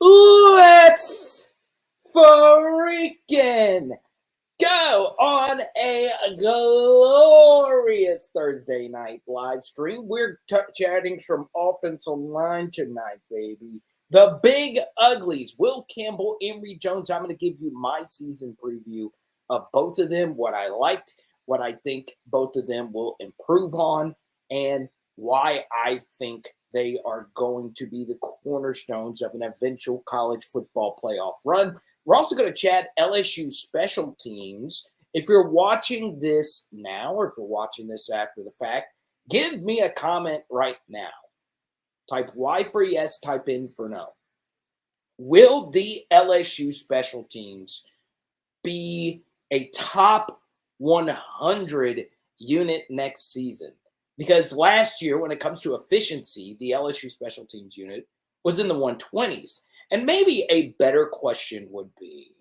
Let's freaking go on a glorious Thursday night live stream. We're chatting from offensive line tonight, baby. The big uglies, Will Campbell, Emory Jones. I'm going to give you my season preview of both of them, what I liked, what I think both of them will improve on, and why I think they are going to be the cornerstones of an eventual college football playoff run. We're also going to chat LSU special teams. If you're watching this now or if you're watching this after the fact, give me a comment right now. Type Y for yes, type in for no. Will the LSU special teams be a top 100 unit next season? Because last year, when it comes to efficiency, the LSU special teams unit was in the 120s. And maybe a better question would be,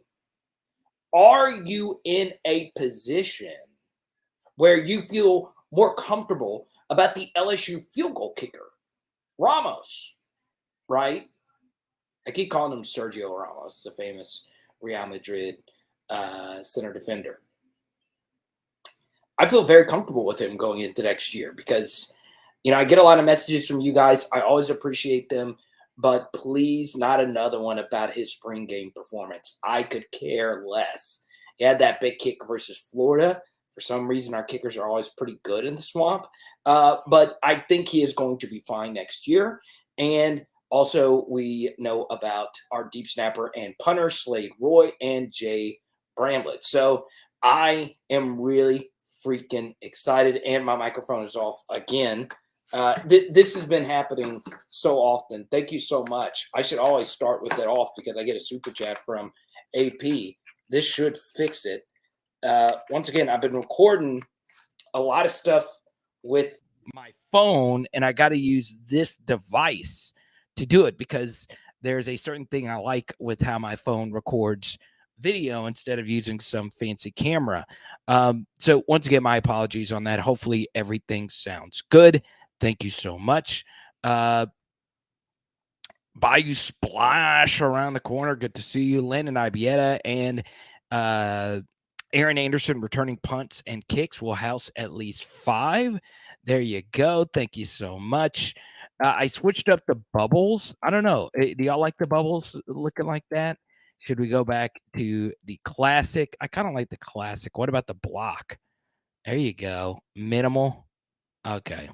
are you in a position where you feel more comfortable about the LSU field goal kicker, Ramos, right? I keep calling him Sergio Ramos, the famous Real Madrid center defender. I feel very comfortable with him going into next year because, I get a lot of messages from you guys. I always appreciate them, but please, not another one about his spring game performance. I could care less. He had that big kick versus Florida. For some reason, our kickers are always pretty good in the swamp, but I think he is going to be fine next year. And also, we know about our deep snapper and punter, Slade Roy and Jay Bramlett. So I am really freaking excited, and my microphone is off again. This has been happening so often. Thank you so much. I should always start with it off because I get a super chat from AP. This should fix it. Once again, I've been recording a lot of stuff with my phone, and I got to use this device to do it because there's a certain thing I like with how my phone records video instead of using some fancy camera. So once again, my apologies on that. Hopefully everything sounds good. Thank you so much. Bayou Splash around the corner. Good to see you. Landon Ibieta and Aaron Anderson returning punts and kicks will house at least 5. There you go. Thank you so much. I switched up the bubbles. I don't know. Do y'all like the bubbles looking like that? Should we go back to the classic? I kind of like the classic. What about the block? There you go. Minimal. Okay.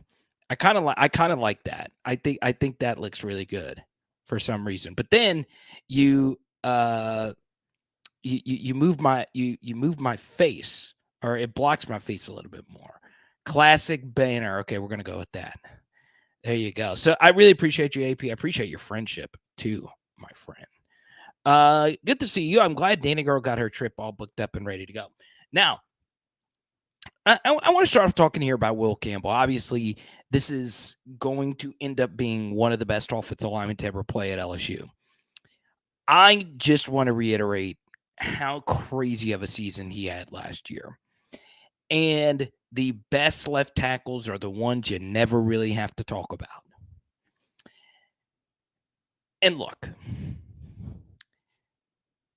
I kind of like that. I think that looks really good for some reason. But then you move my face, or it blocks my face a little bit more. Classic banner. Okay, we're gonna go with that. There you go. So I really appreciate you, AP. I appreciate your friendship too, my friend. Good to see you. I'm glad Dana Girl got her trip all booked up and ready to go. Now, I want to start off talking here about Will Campbell. Obviously, this is going to end up being one of the best offensive linemen to ever play at LSU. I just want to reiterate how crazy of a season he had last year. And the best left tackles are the ones you never really have to talk about. And look,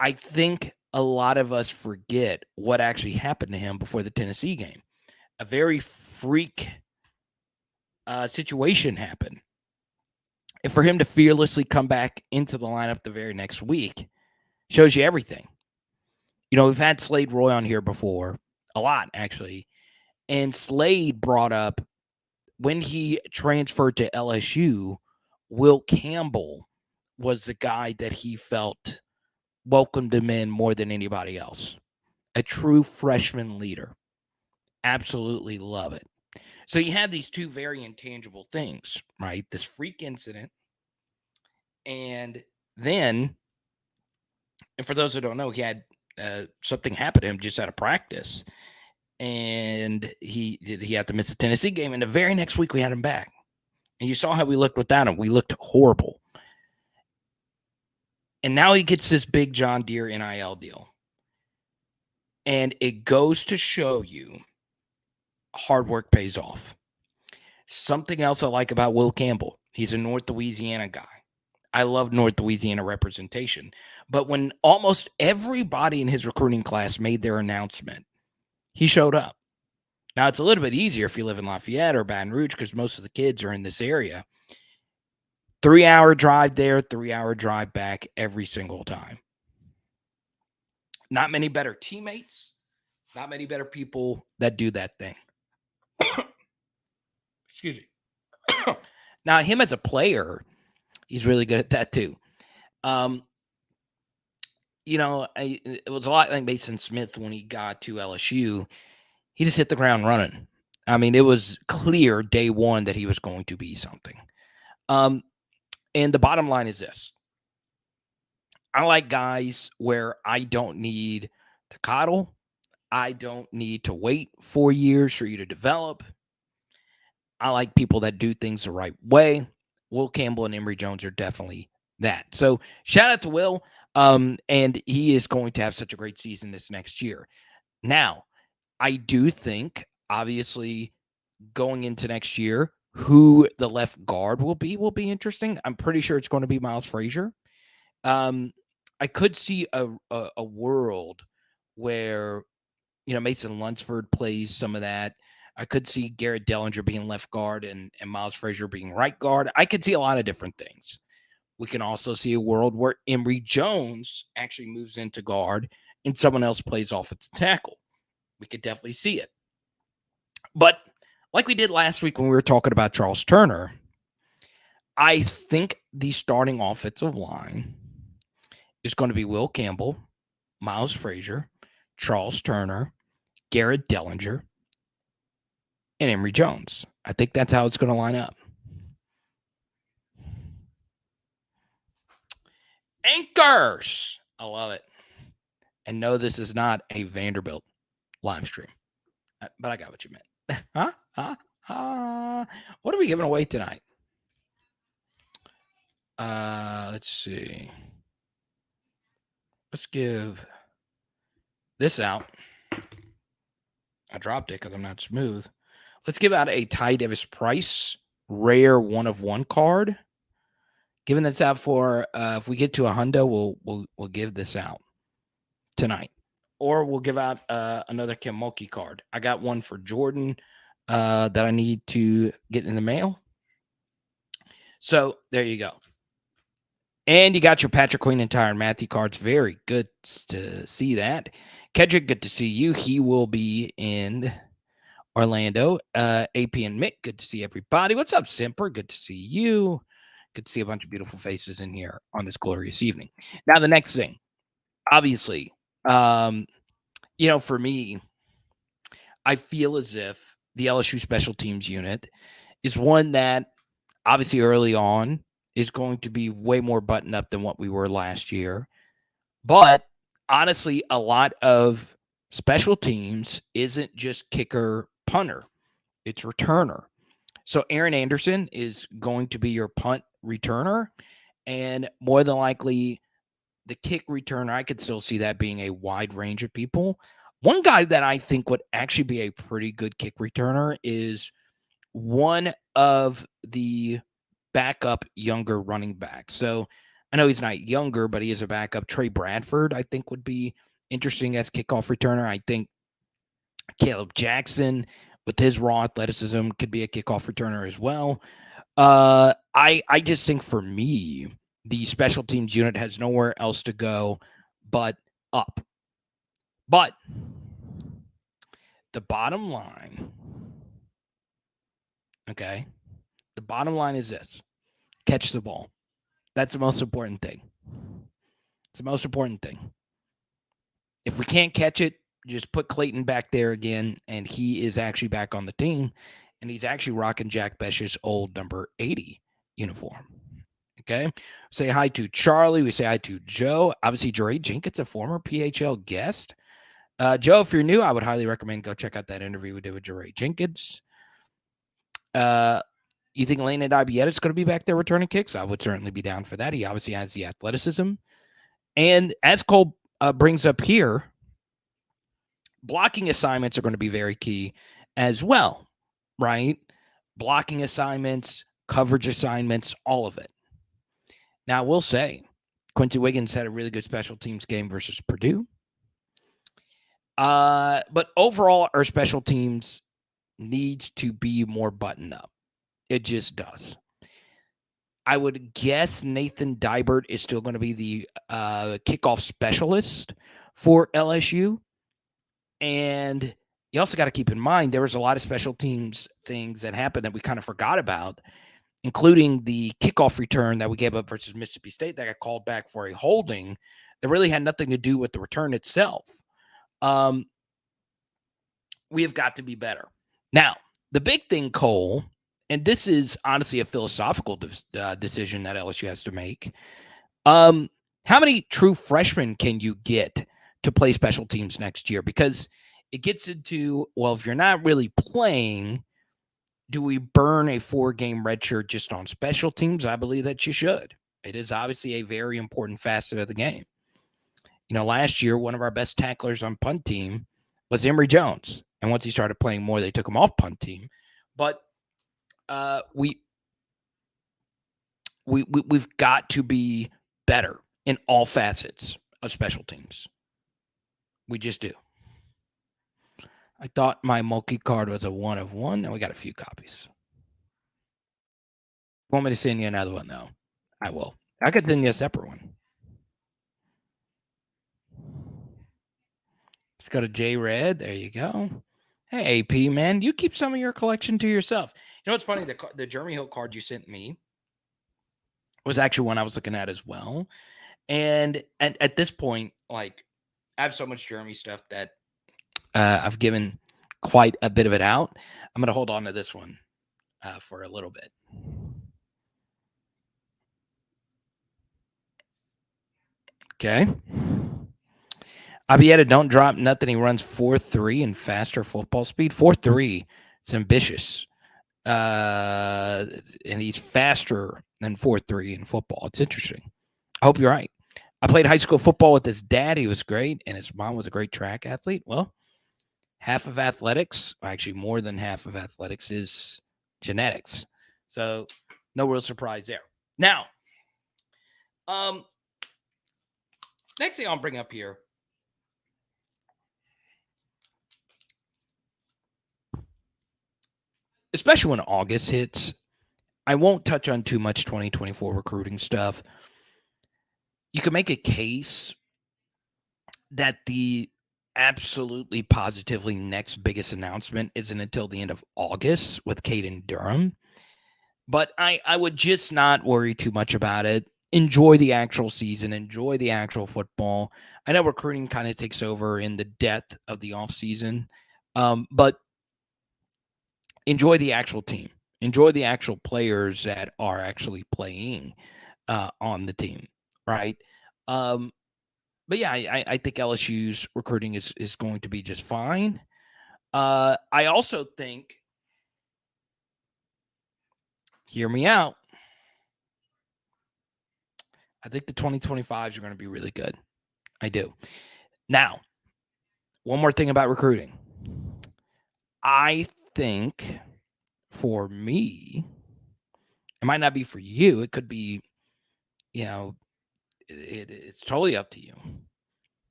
I think a lot of us forget what actually happened to him before the Tennessee game. A very freak situation happened. And for him to fearlessly come back into the lineup the very next week shows you everything. We've had Slade Roy on here before, a lot actually. And Slade brought up when he transferred to LSU, Will Campbell was the guy that he felt welcomed him in more than anybody else. A true freshman leader. Absolutely love it. So you have these two very intangible things, right? This freak incident. And then, and for those who don't know, he had something happen to him just out of practice. And he had to miss the Tennessee game. And the very next week we had him back. And you saw how we looked without him. We looked horrible. And now he gets this big John Deere NIL deal. And it goes to show you hard work pays off. Something else I like about Will Campbell, he's a North Louisiana guy. I love North Louisiana representation. But when almost everybody in his recruiting class made their announcement, he showed up. Now, it's a little bit easier if you live in Lafayette or Baton Rouge because most of the kids are in this area. 3-hour drive there, 3-hour drive back every single time. Not many better teammates, not many better people that do that thing. Excuse me. Now, him as a player, he's really good at that too. It was a lot like Mason Smith when he got to LSU. He just hit the ground running. I mean, it was clear day one that he was going to be something. And the bottom line is this. I like guys where I don't need to coddle. I don't need to wait 4 years for you to develop. I like people that do things the right way. Will Campbell and Emory Jones are definitely that. So shout out to Will. And he is going to have such a great season this next year. Now, I do think, obviously, going into next year, who the left guard will be interesting. I'm pretty sure it's going to be Miles Frazier. I could see a world where, Mason Lunsford plays some of that. I could see Garrett Dellinger being left guard and Miles Frazier being right guard. I could see a lot of different things. We can also see a world where Emory Jones actually moves into guard and someone else plays offensive tackle. We could definitely see it. But like we did last week when we were talking about Charles Turner, I think the starting offensive line is going to be Will Campbell, Miles Frazier, Charles Turner, Garrett Dellinger, and Emory Jones. I think that's how it's going to line up. Anchors! I love it. And no, this is not a Vanderbilt live stream. But I got what you meant. What are we giving away tonight? Let's see. Let's give this out. I dropped it because I'm not smooth. Let's give out a Ty Davis Price rare 1-of-1 card. Giving this out for if we get to a hundo, we'll give this out tonight, or we'll give out another Kim Mulkey card. I got one for Jordan that I need to get in the mail. So there you go. And you got your Patrick Queen and Tyrann Matthew cards. Very good to see that. Kedrick, good to see you. He will be in Orlando. AP and Mick, good to see everybody. What's up, Simper? Good to see you. Good to see a bunch of beautiful faces in here on this glorious evening. Now, the next thing, obviously, for me, I feel as if the LSU special teams unit is one that obviously early on is going to be way more buttoned up than what we were last year. But honestly, a lot of special teams isn't just kicker, punter. It's returner. So Aaron Anderson is going to be your punt returner. And more than likely, the kick returner, I could still see that being a wide range of people. One guy that I think would actually be a pretty good kick returner is one of the backup younger running backs. So I know he's not younger, but he is a backup. Trey Bradford, I think, would be interesting as kickoff returner. I think Caleb Jackson, with his raw athleticism, could be a kickoff returner as well. I just think for me, the special teams unit has nowhere else to go but up. But the bottom line, okay, the bottom line is this: catch the ball. That's the most important thing. It's the most important thing. If we can't catch it, just put Clayton back there again, and he is actually back on the team, and he's actually rocking Jack Besh's old number 80 uniform. Okay. Say hi to Charlie. We say hi to Joe. Obviously, Jeray Jenkins, a former PHL guest. Joe, if you're new, I would highly recommend go check out that interview we did with Jeray Jenkins. You think Lane and Ibieta is going to be back there returning kicks? I would certainly be down for that. He obviously has the athleticism. And as Cole brings up here, blocking assignments are going to be very key as well, right? Blocking assignments, coverage assignments, all of it. Now, I will say, Quincy Wiggins had a really good special teams game versus Purdue. But overall, our special teams needs to be more buttoned up. It just does. I would guess Nathan Dybert is still going to be the kickoff specialist for LSU. And you also got to keep in mind there was a lot of special teams things that happened that we kind of forgot about, including the kickoff return that we gave up versus Mississippi State that got called back for a holding that really had nothing to do with the return itself. We have got to be better. Now, the big thing, Cole, and this is honestly a philosophical decision that LSU has to make. How many true freshmen can you get to play special teams next year? Because it gets into, well, if you're not really playing, do we burn a 4-game redshirt just on special teams? I believe that you should. It is obviously a very important facet of the game. You know, last year, one of our best tacklers on punt team was Emory Jones. And once he started playing more, they took him off punt team. But we've got to be better in all facets of special teams. We just do. I thought my Mulkey card was a 1 of 1. Now we got a few copies. Want me to send you another one, though? I will. I could send you a separate one. Let's go to J Red. There you go. Hey, AP, man, you keep some of your collection to yourself. You know what's funny? The Jeremy Hill card you sent me was actually one I was looking at as well. And at this point, like, I have so much Jeremy stuff that I've given quite a bit of it out. I'm going to hold on to this one for a little bit. Okay. Abieta, don't drop nothing. He runs 4.3 and faster football speed. 4.3. It's ambitious. And he's faster than 4.3 in football. It's interesting. I hope you're right. I played high school football with his dad. He was great. And his mom was a great track athlete. Well, half of athletics, actually more than half of athletics, is genetics. So no real surprise there. Now, next thing I'll bring up here. Especially when August hits, I won't touch on too much 2024 recruiting stuff. You can make a case that the absolutely positively next biggest announcement isn't until the end of August with Caden Durham. But I would just not worry too much about it. Enjoy the actual season. Enjoy the actual football. I know recruiting kind of takes over in the depth of the offseason, but enjoy the actual team. Enjoy the actual players that are actually playing on the team, right? But yeah, I think LSU's recruiting is going to be just fine. I also think, hear me out, I think the 2025s are going to be really good. I do. Now, one more thing about recruiting. I think for me, it might not be for you. It could be, you know, it's totally up to you.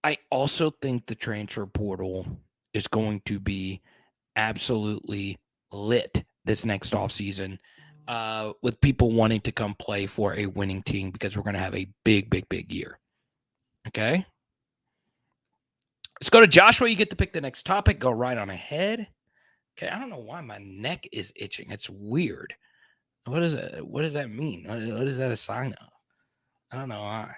I also think the transfer portal is going to be absolutely lit this next offseason with people wanting to come play for a winning team because we're going to have a big, big, big year. Okay? Let's go to Joshua. You get to pick the next topic. Go right on ahead. Okay, I don't know why my neck is itching. It's weird. What does that mean? What is that a sign of? I don't know why.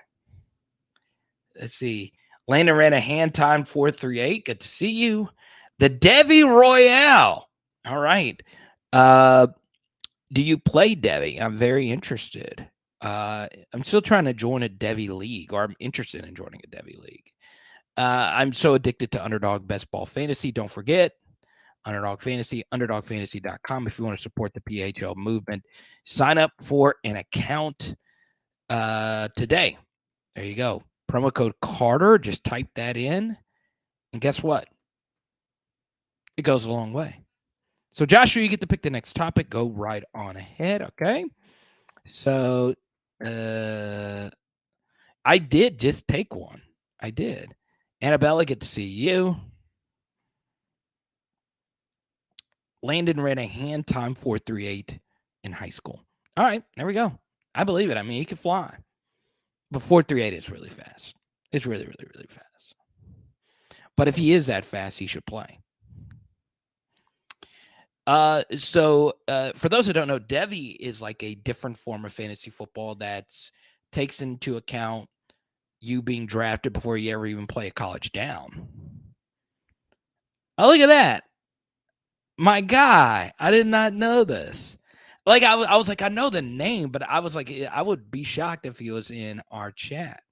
Let's see. Landon ran a hand time 4.38. Good to see you. The Devi Royale. All right. Do you play Devi? I'm very interested. I'm still trying to join a Devi league, or I'm interested in joining a Devi league. I'm so addicted to Underdog Best Ball Fantasy. Don't forget, Underdog Fantasy, underdogfantasy.com. If you want to support the PHL movement, sign up for an account today. There you go. Promo code Carter. Just type that in. And guess what? It goes a long way. So, Joshua, you get to pick the next topic. Go right on ahead, okay? So I did just take one. I did. Annabella, good to see you. Landon ran a hand time 4.38 in high school. All right, there we go. I believe it. I mean, he can fly. But 4.38 is really fast. It's really, really, really fast. But if he is that fast, he should play. So for those who don't know, Devy is like a different form of fantasy football that takes into account you being drafted before you ever even play a college down. Oh, look at that. My guy. I did not know this. Like, I was like, I know the name, but I was like, I would be shocked if he was in our chat.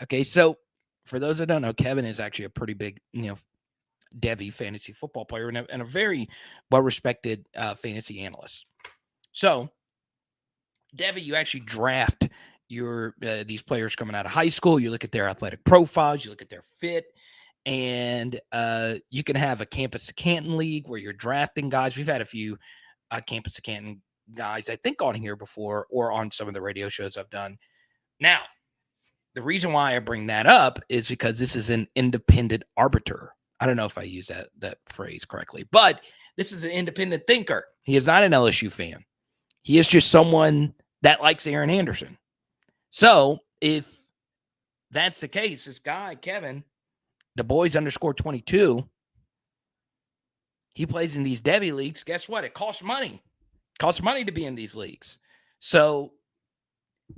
Okay, so for those that don't know, Kevin is actually a pretty big, Devy fantasy football player and a very well-respected fantasy analyst. So, Devy, you actually draft your these players coming out of high school. You look at their athletic profiles, you look at their fit, and you can have a Campus to Canton league where you're drafting guys. We've had a few Campus to Canton guys, I think, on here before or on some of the radio shows I've done. Now, the reason why I bring that up is because this is an independent arbiter. I don't know if I use that phrase correctly, but this is an independent thinker. He is not an LSU fan. He is just someone that likes Aaron Anderson. So if that's the case, this guy, Kevin, the boys _22, he plays in these Devy leagues. Guess what? It costs money. It costs money to be in these leagues. So,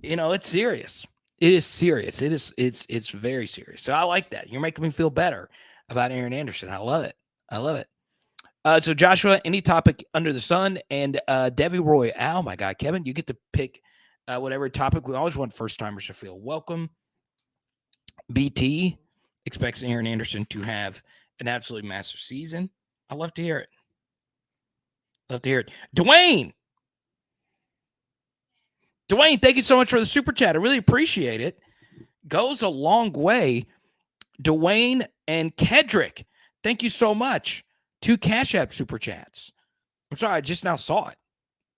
it's serious. It is serious. It's very serious. So I like that. You're making me feel better about Aaron Anderson. I love it. I love it. So Joshua, any topic under the sun, and Debbie Roy, oh my God, Kevin, you get to pick whatever topic. We always want first timers to feel welcome. BT expects Aaron Anderson to have an absolutely massive season. I love to hear it. Love to hear it. Dwayne, thank you so much for the super chat. I really appreciate it. Goes a long way. Dwayne and Kedrick, thank you so much. 2 Cash App super chats. I'm sorry, I just now saw it.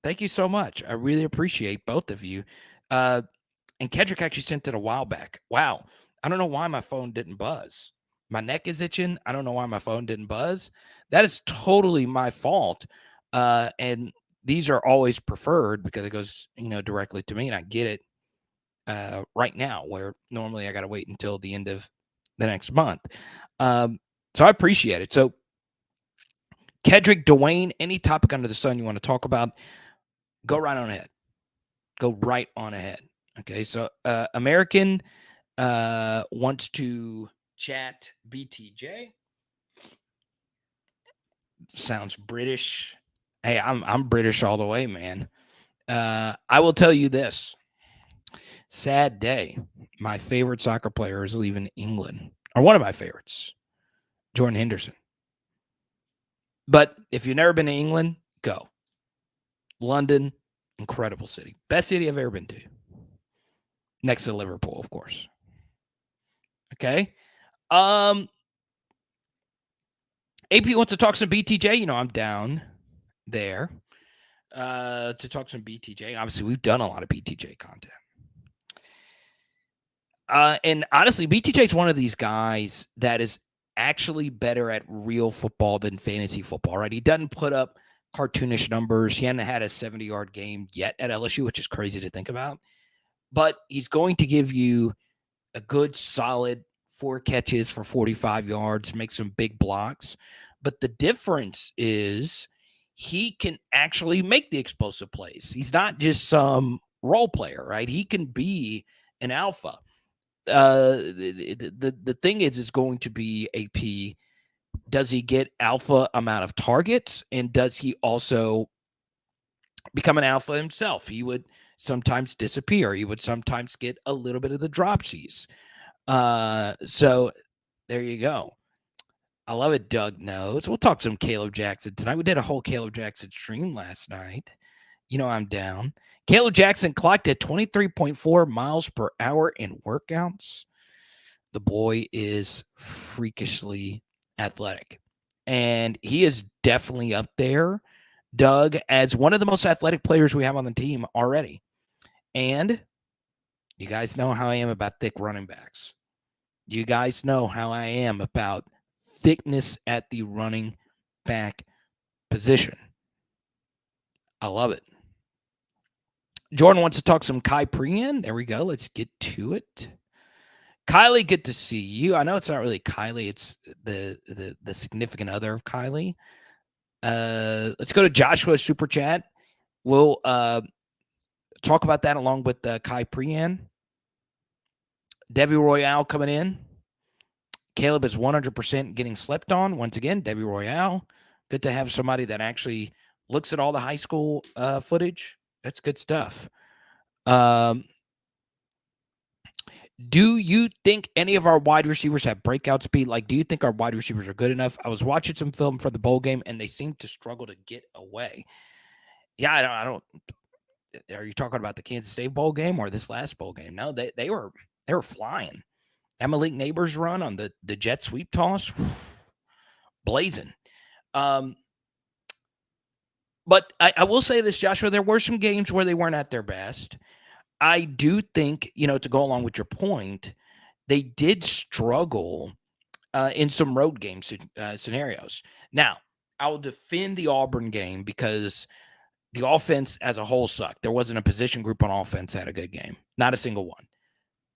Thank you so much. I really appreciate both of you. And Kedrick actually sent it a while back. Wow. I don't know why my phone didn't buzz. My neck is itching. I don't know why my phone didn't buzz. That is totally my fault. And these are always preferred because it goes, directly to me, and I get it right now, where normally I got to wait until the end of the next month. So I appreciate it. So Kedrick, Dwayne, any topic under the sun you want to talk about, go right on ahead. Go right on ahead. Okay, so American wants to chat BTJ. Sounds British. Hey, I'm British all the way, man. I will tell you this. Sad day. My favorite soccer player is leaving England, or one of my favorites, Jordan Henderson. But if you've never been to England, go. London, incredible city. Best city I've ever been to. Next to Liverpool, of course. Okay. AP wants to talk some BTJ. I'm down there to talk some BTJ. Obviously, we've done a lot of BTJ content. And honestly, BTJ is one of these guys that is actually better at real football than fantasy football, right? He doesn't put up cartoonish numbers. He hasn't had a 70-yard game yet at LSU, which is crazy to think about. But he's going to give you a good, solid 4 catches for 45 yards, make some big blocks. But the difference is he can actually make the explosive plays. He's not just some role player, right? He can be an alpha. The thing is going to be AP. Does he get alpha amount of targets, and does he also become an alpha himself? He would sometimes disappear. He would sometimes get a little bit of the dropsies. So there you go. I love it. Doug knows. We'll talk some Caleb Jackson tonight. We did a whole Caleb Jackson stream last night. I'm down. Caleb Jackson clocked at 23.4 miles per hour in workouts. The boy is freakishly athletic. And he is definitely up there, Doug, as one of the most athletic players we have on the team already. And you guys know how I am about thick running backs. You guys know how I am about thickness at the running back position. I love it. Jordan wants to talk some Kai Prean. There we go. Let's get to it. Kylie, good to see you. I know it's not really Kylie, it's the significant other of Kylie. Let's go to Joshua's super chat. We'll talk about that along with Kai Prean. Debbie Royale coming in. Caleb is 100% getting slept on. Once again, Debbie Royale. Good to have somebody that actually looks at all the high school footage. That's good stuff. Do you think any of our wide receivers have breakout speed? Like, do you think our wide receivers are good enough? I was watching some film for the bowl game, and they seem to struggle to get away. Yeah, I don't. Are you talking about the Kansas State bowl game or this last bowl game? No, they were flying. That Malik Neighbors run on the jet sweep toss, blazing. But I will say this, Joshua, there were some games where they weren't at their best. I do think, to go along with your point, they did struggle in some road game scenarios. Now, I will defend the Auburn game because the offense as a whole sucked. There wasn't a position group on offense that had a good game. Not a single one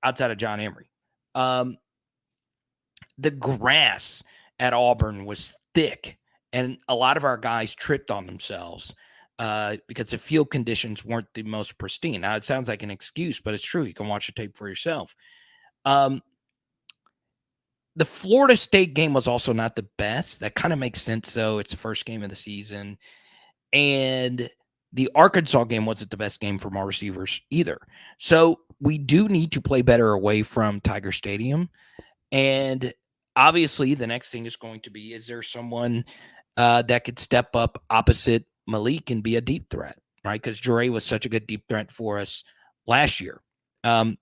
outside of John Emery. The grass at Auburn was thick, and a lot of our guys tripped on themselves because the field conditions weren't the most pristine. Now, it sounds like an excuse, but it's true. You can watch the tape for yourself. The Florida State game was also not the best. That kind of makes sense, though. It's the first game of the season. And the Arkansas game wasn't the best game from our receivers either. So we do need to play better away from Tiger Stadium. And obviously, the next thing is going to be, is there someone that could step up opposite Malik and be a deep threat, right? Because Jure was such a good deep threat for us last year. And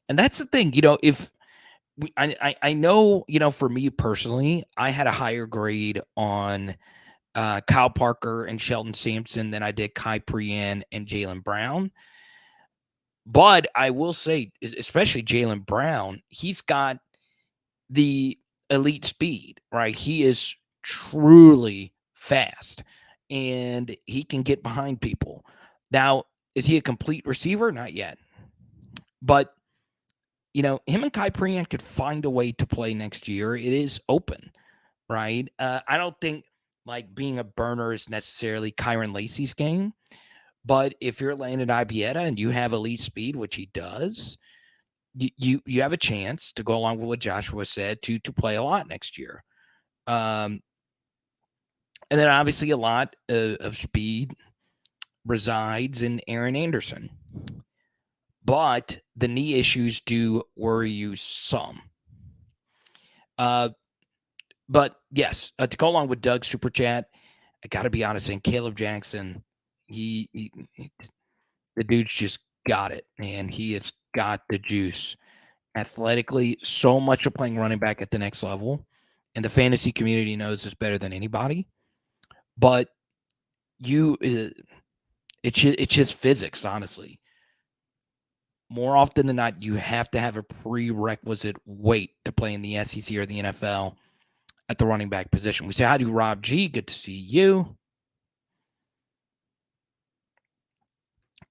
that's the thing, if I know, for me personally, I had a higher grade on Kyle Parker and Sheldon Sampson than I did Kai Prean and Jaylen Brown. But I will say, especially Jaylen Brown, he's got the elite speed, right? He is truly fast and he can get behind people. Now, is he a complete receiver? Not yet. But, him and Kai Prean could find a way to play next year. It is open, right? I don't think like being a burner is necessarily Kyron Lacey's game. But if you're Landon Ibieta and you have elite speed, which he does, you have a chance to go along with what Joshua said to play a lot next year. And then obviously a lot of speed resides in Aaron Anderson. But the knee issues do worry you some. But yes, to go along with Doug's super chat, I got to be honest, and Caleb Jackson, he the dude's just got it, man. He has got the juice. Athletically, so much of playing running back at the next level, and the fantasy community knows this better than anybody. But it's just physics, honestly. More often than not, you have to have a prerequisite weight to play in the SEC or the NFL at the running back position. We say hi to Rob G. Good to see you.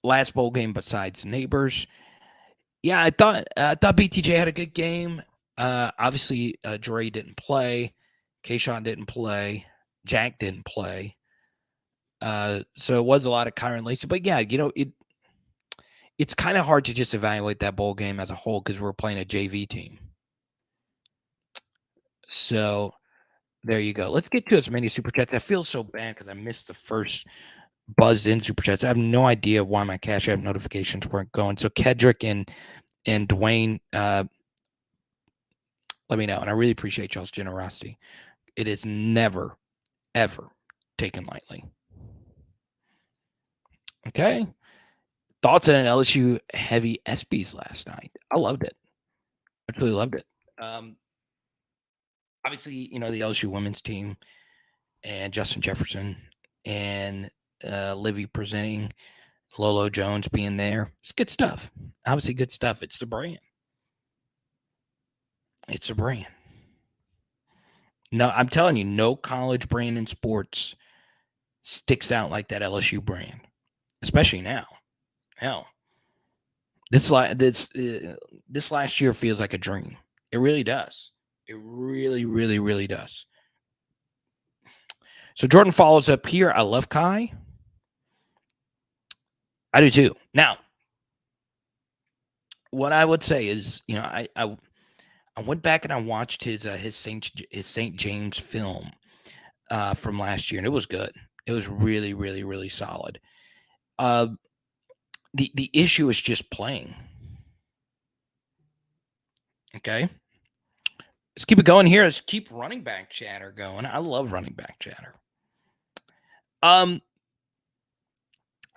Last bowl game besides Neighbors. Yeah, I thought BTJ had a good game. Obviously, Dre didn't play. Kayshawn didn't play. Jack didn't play. So it was a lot of Kyron Lacey. But yeah, it's kind of hard to just evaluate that bowl game as a whole because we're playing a JV team. So there you go. Let's get to as many super chats. I feel so bad because I missed the first buzz in super chats. I have no idea why my Cash App notifications weren't going. So Kedrick and Dwayne, let me know. And I really appreciate y'all's generosity. It is never, ever taken lightly. Okay. Thoughts on an LSU heavy ESPYs last night? I loved it. Absolutely loved it. Obviously, the LSU women's team and Justin Jefferson and Livy presenting Lolo Jones being there. It's good stuff. Obviously, good stuff. It's the brand. It's a brand. No, I'm telling you, no college brand in sports sticks out like that LSU brand, especially now. Hell, this last year feels like a dream. It really does. It really, really, really does. So Jordan follows up here. I love Kai. I do too. Now, what I would say is, I went back and I watched his St. James film from last year, and it was good. It was really, really, really solid. Uh, the issue is just playing. Okay, let's keep it going here. Let's keep running back chatter going. I love running back chatter.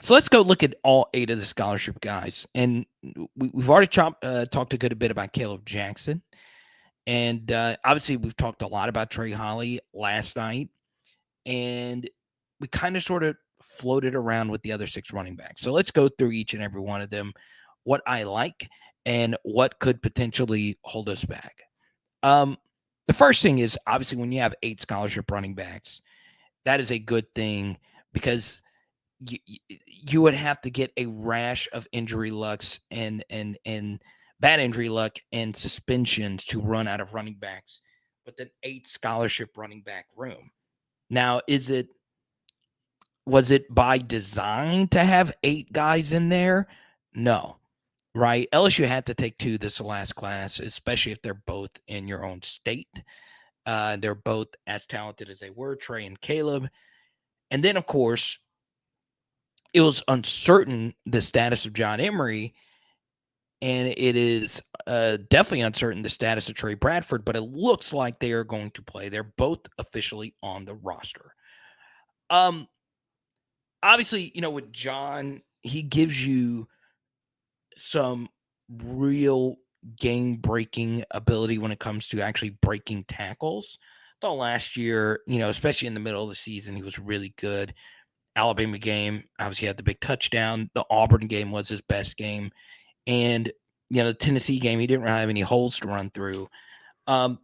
So let's go look at all 8 of the scholarship guys, and we've already talked a good bit about Caleb Jackson, and obviously we've talked a lot about Trey Holly last night, and we kind of sort of floated around with the other 6 running backs. So let's go through each and every one of them, what I like and what could potentially hold us back. The first thing is obviously when you have 8 scholarship running backs, that is a good thing because you would have to get a rash of injury lucks and bad injury luck and suspensions to run out of running backs with an 8 scholarship running back room. Now, was it by design to have 8 guys in there? No. Right? LSU had to take 2 this last class, especially if they're both in your own state. They're both as talented as they were, Trey and Caleb. And then, of course, it was uncertain the status of John Emery, and it is definitely uncertain the status of Trey Bradford, but it looks like they are going to play. They're both officially on the roster. Obviously, with John, he gives you some real game-breaking ability when it comes to actually breaking tackles. I thought last year, especially in the middle of the season, he was really good. Alabama game, obviously had the big touchdown. The Auburn game was his best game. And, the Tennessee game, he didn't really have any holes to run through. I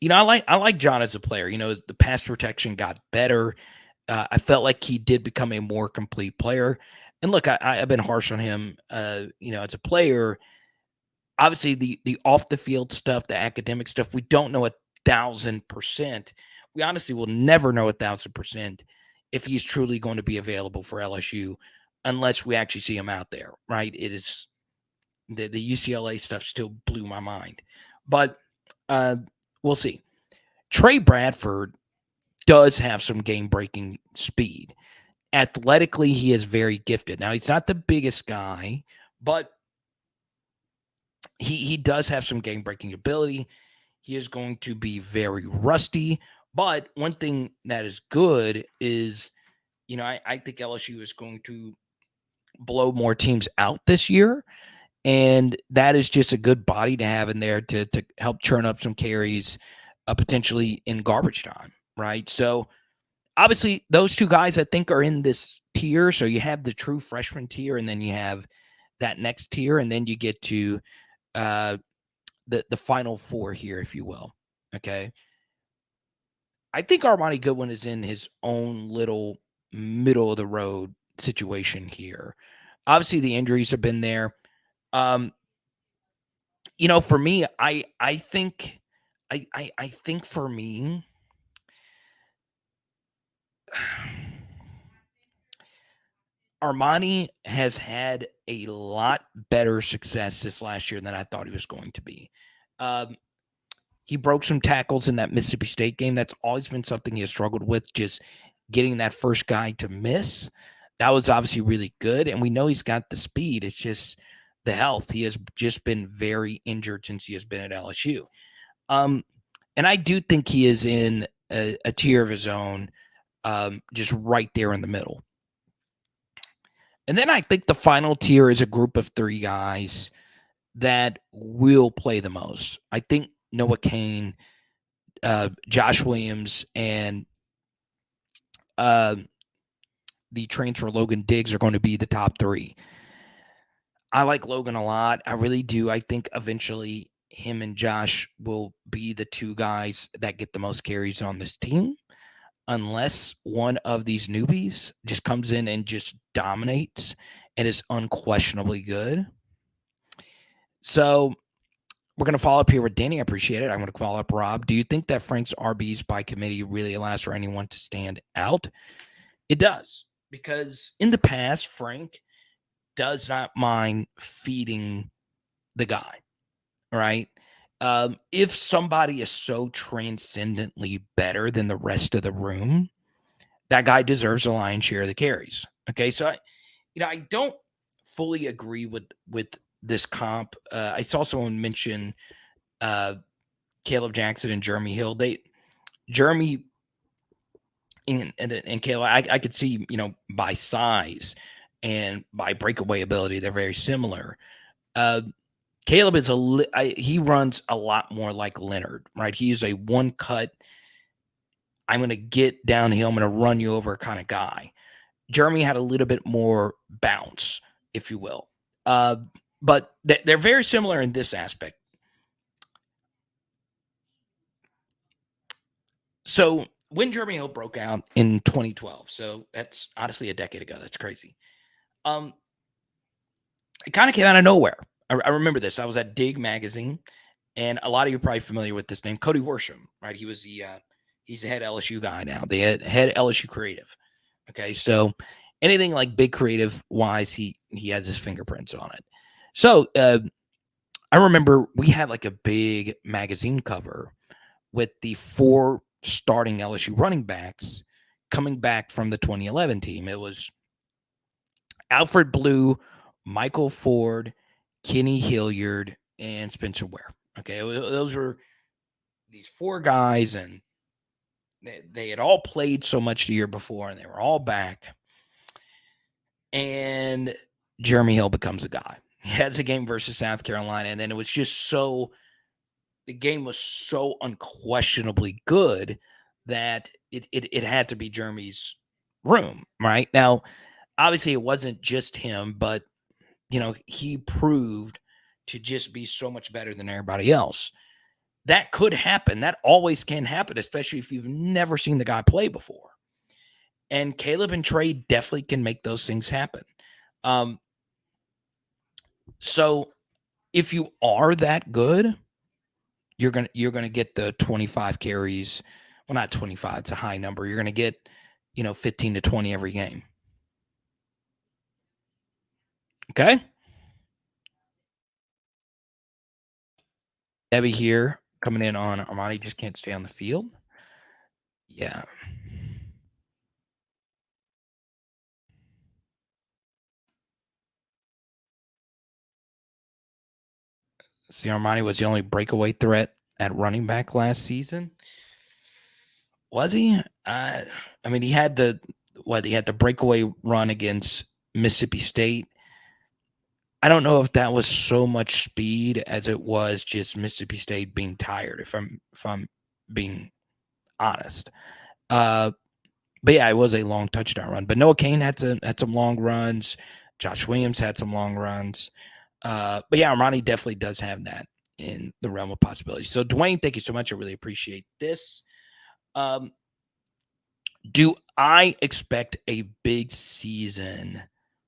like John as a player. The pass protection got better. I felt like he did become a more complete player. And look, I've been harsh on him, as a player. Obviously, the off the field stuff, the academic stuff, we don't know 1,000%. We honestly will never know 1,000% if he's truly going to be available for LSU, unless we actually see him out there. Right? It is the UCLA stuff still blew my mind, but we'll see. Trey Bradford does have some game breaking speed. Athletically, he is very gifted. Now, he's not the biggest guy, but he does have some game breaking ability. He is going to be very rusty. But one thing that is good is, I think LSU is going to blow more teams out this year. And that is just a good body to have in there to help churn up some carries, potentially in garbage time, right? So obviously those 2 guys I think are in this tier. So you have the true freshman tier, and then you have that next tier, and then you get to the final 4 here, if you will. Okay. I think Armani Goodwin is in his own little middle of the road situation here. Obviously the injuries have been there. For me, I think for me, Armani has had a lot better success this last year than I thought he was going to be. He broke some tackles in that Mississippi State game. That's always been something he has struggled with, just getting that first guy to miss. That was obviously really good, and we know he's got the speed. It's just the health. He has just been very injured since he has been at LSU. And I do think he is in a tier of his own, just right there in the middle. And then I think the final tier is a group of 3 guys that will play the most. I think Noah Cain, Josh Williams, and the transfer Logan Diggs are going to be the top 3. I like Logan a lot. I really do. I think eventually him and Josh will be the 2 guys that get the most carries on this team, unless one of these newbies just comes in and just dominates and is unquestionably good. So we're going to follow up here with Danny. I appreciate it. I'm going to follow up Rob. Do you think that Frank's RBs by committee really allows for anyone to stand out? It does, because in the past, Frank does not mind feeding the guy, right? If somebody is so transcendently better than the rest of the room, that guy deserves a lion's share of the carries. Okay, so I don't fully agree with this comp. I saw someone mention Caleb Jackson and Jeremy Hill. Jeremy and Caleb, I could see, by size and by breakaway ability, they're very similar. Caleb is he runs a lot more like Leonard, right? He is a one cut, I'm going to get downhill, I'm going to run you over kind of guy. Jeremy had a little bit more bounce, if you will. But they're very similar in this aspect. So when Jeremy Hill broke out in 2012, so that's honestly a decade ago. That's crazy. It kind of came out of nowhere. I remember this. I was at Dig Magazine, and a lot of you are probably familiar with this name, Cody Worsham, right? He was he's the head LSU guy now, the head LSU creative. Okay, so anything like big creative wise, he has his fingerprints on it. So I remember we had like a big magazine cover with the 4 starting LSU running backs coming back from the 2011 team. It was Alfred Blue, Michael Ford, Kenny Hilliard, and Spencer Ware. Okay, those were these 4 guys, and they had all played so much the year before, and they were all back. And Jeremy Hill becomes a guy. He has a game versus South Carolina, and then it was just the game was so unquestionably good that it had to be Jeremy's room, right? Now, obviously it wasn't just him, but he proved to just be so much better than everybody else. That could happen. That always can happen, especially if you've never seen the guy play before. And Caleb and Trey definitely can make those things happen. So if you are that good, you're gonna get the 25 carries. Well, not 25, it's a high number. You're gonna get 15 to 20 every game. Okay. Debbie here coming in on Armani just can't stay on the field. Yeah. See, Armani was the only breakaway threat at running back last season. Was he? I mean, he had the breakaway run against Mississippi State. I don't know if that was so much speed as it was just Mississippi State being tired, if I'm being honest. But yeah, it was a long touchdown run. But Noah Cain had some long runs. Josh Williams had some long runs. But yeah, Armani definitely does have that in the realm of possibility. So Dwayne, thank you so much. I really appreciate this. Do I expect a big season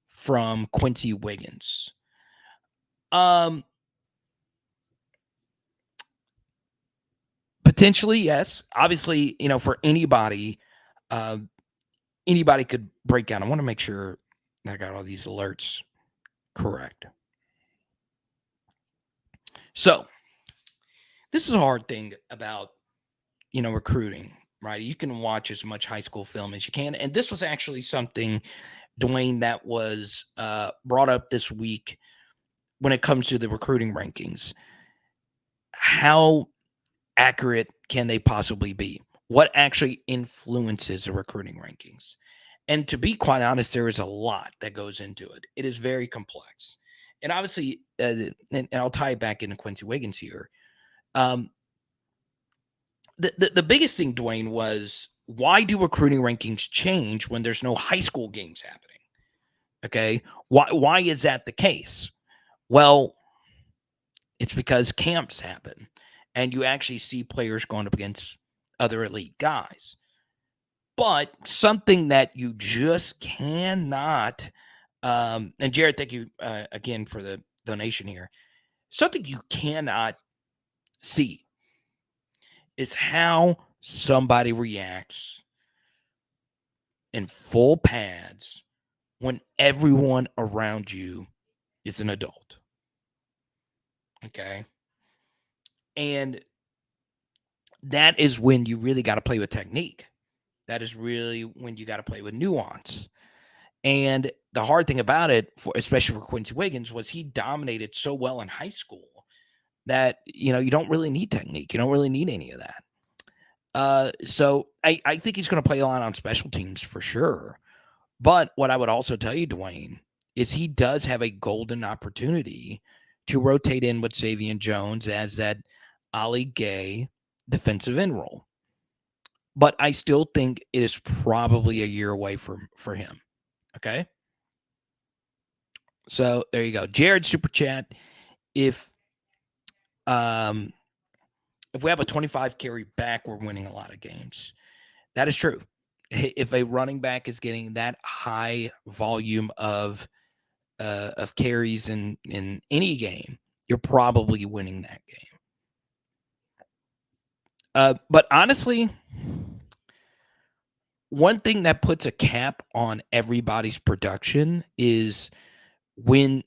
from Quincy Wiggins? Potentially, yes. Obviously, for anybody, anybody could break out. I want to make sure I got all these alerts correct. So, this is a hard thing about, recruiting, right? You can watch as much high school film as you can. And this was actually something, Dwayne, that was brought up this week when it comes to the recruiting rankings. How accurate can they possibly be? What actually influences the recruiting rankings? And to be quite honest, there is a lot that goes into it. It is very complex. And obviously, and I'll tie it back into Quincy Wiggins here. The biggest thing, Dwayne, was why do recruiting rankings change when there's no high school games happening? Okay. Why is that the case? Well, it's because camps happen and you actually see players going up against other elite guys. But something that you just cannot, and Jared, thank you again for the donation here. Something you cannot see is how somebody reacts in full pads when everyone around you is an adult. Okay. And that is when you really got to play with technique. That is really when you got to play with nuance. And the hard thing about it, especially for Quincy Wiggins, was he dominated so well in high school that, you don't really need technique. You don't really need any of that. So I think he's going to play a lot on special teams for sure. But what I would also tell you, Dwayne, is he does have a golden opportunity to rotate in with Xavier Jones as that Ali Gay defensive end role. But I still think it is probably a year away for him. Okay. So there you go. Jared Super Chat. If if we have a 25 carry back, we're winning a lot of games. That is true. If a running back is getting that high volume of carries in any game, you're probably winning that game. But honestly, one thing that puts a cap on everybody's production is when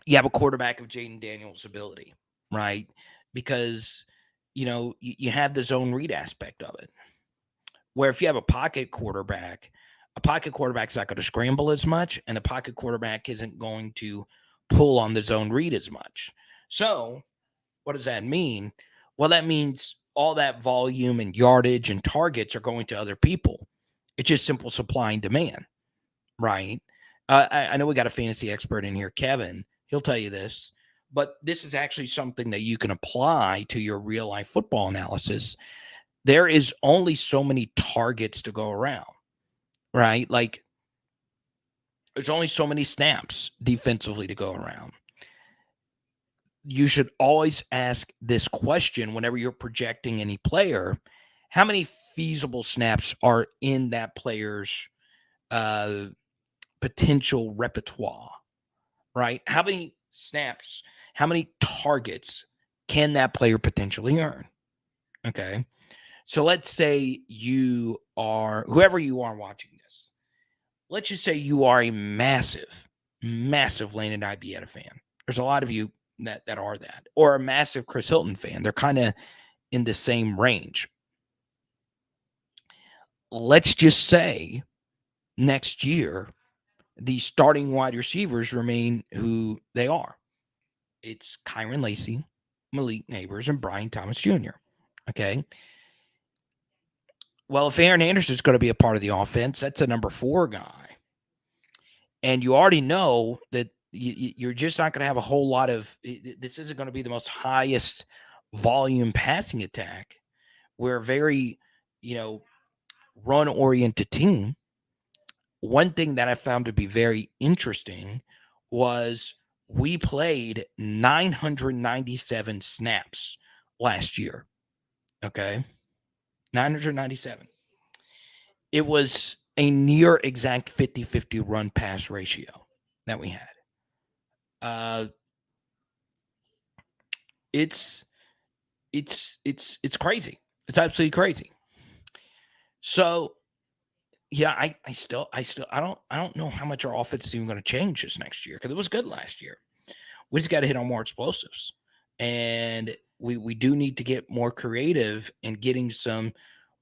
you have a quarterback of Jaden Daniels' ability, right? Because, you have the zone read aspect of it. Where if you have a pocket quarterback's not going to scramble as much, and the pocket quarterback isn't going to pull on the zone read as much. So what does that mean? Well, that means all that volume and yardage and targets are going to other people. It's just simple supply and demand, right? I know we got a fantasy expert in here, Kevin. He'll tell you this, but this is actually something that you can apply to your real life football analysis. There is only so many targets to go around, right? Like there's only so many snaps defensively to go around. You should always ask this question whenever you're projecting any player: how many feasible snaps are in that player's potential repertoire, right? How many snaps, how many targets can that player potentially earn? Okay. So let's say you are, whoever you are watching this, let's just say you are a massive, massive Landon Ibieta fan. There's a lot of you that are that, or a massive Chris Hilton fan. They're kind of in the same range. Let's just say next year, the starting wide receivers remain who they are. It's Kyron Lacy, Malik Neighbors, and Brian Thomas Jr. Okay. Well, if Aaron Anderson is going to be a part of the offense, that's a number 4 guy. And you already know that you're just not going to have a whole lot of, this isn't going to be the most highest volume passing attack. We're a very, run-oriented team. One thing that I found to be very interesting was we played 997 snaps last year. Okay. 997. It was a near exact 50-50 run pass ratio that we had. It's crazy. It's absolutely crazy. So yeah, I don't know how much our offense is even going to change this next year, because it was good last year. We just got to hit on more explosives, and we do need to get more creative in getting some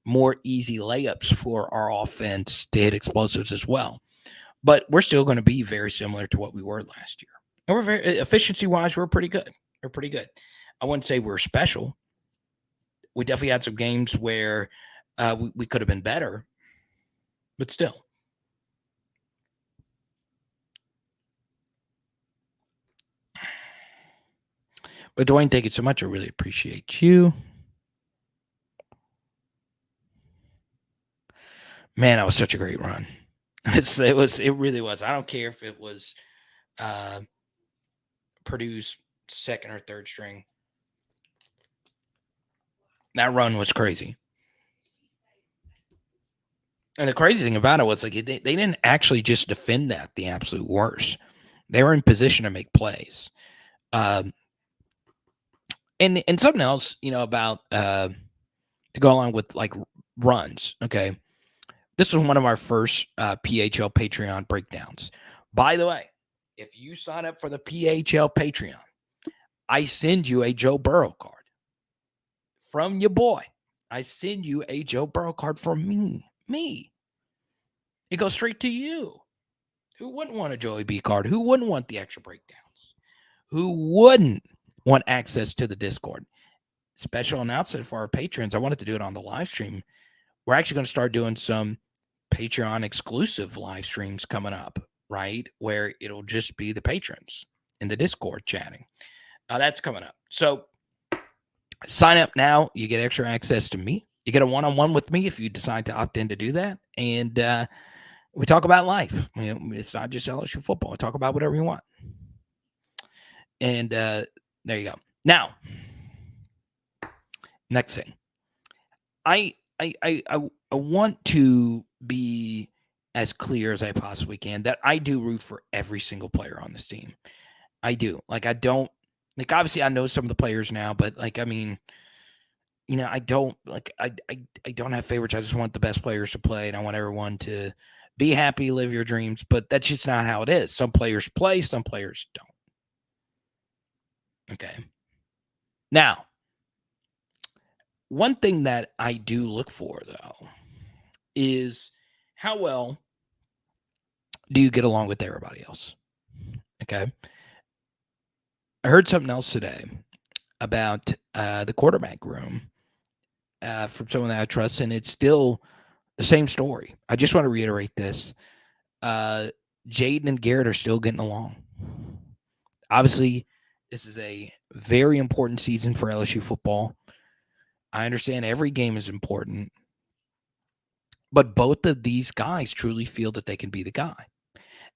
more easy layups for our offense to hit explosives as well. But we're still going to be very similar to what we were last year. And we're very efficiency wise, we're pretty good. We're pretty good. I wouldn't say we're special. We definitely had some games where we could have been better, but still. But Dwayne, thank you so much. I really appreciate you. Man, that was such a great run. It really was. I don't care if it was Purdue's second or third string. That run was crazy. And the crazy thing about it was like they didn't actually just defend that the absolute worst. They were in position to make plays. Um, and something else, about to go along with like runs. Okay, this was one of our first PHL Patreon breakdowns. By the way, if you sign up for the PHL Patreon, I send you a Joe Burrow card from your boy. I send you a Joe Burrow card from me. It goes straight to you. Who wouldn't want a Joey B card? Who wouldn't want the extra breakdowns? Who wouldn't want access to the Discord? Special announcement for our patrons. I wanted to do it on the live stream. We're actually going to start doing some Patreon exclusive live streams coming up, right? Where it'll just be the patrons in the Discord chatting. That's coming up. So sign up now. You get extra access to me. You get a one-on-one with me if you decide to opt in to do that. And we talk about life. It's not just LSU football. We talk about whatever you want. And there you go. Now, next thing. I want to be as clear as I possibly can that I do root for every single player on this team. I do. Like, I don't, like, obviously I know some of the players now, but like, I mean, I don't like, I don't have favorites. I just want the best players to play, and I want everyone to be happy, live your dreams, but that's just not how it is. Some players play, some players don't. Okay. Now, one thing that I do look for, though, is how well do you get along with everybody else? Okay. I heard something else today about the quarterback room from someone that I trust, and it's still the same story. I just want to reiterate this. Jaden and Garrett are still getting along. Obviously, this is a very important season for LSU football. I understand every game is important, but both of these guys truly feel that they can be the guy.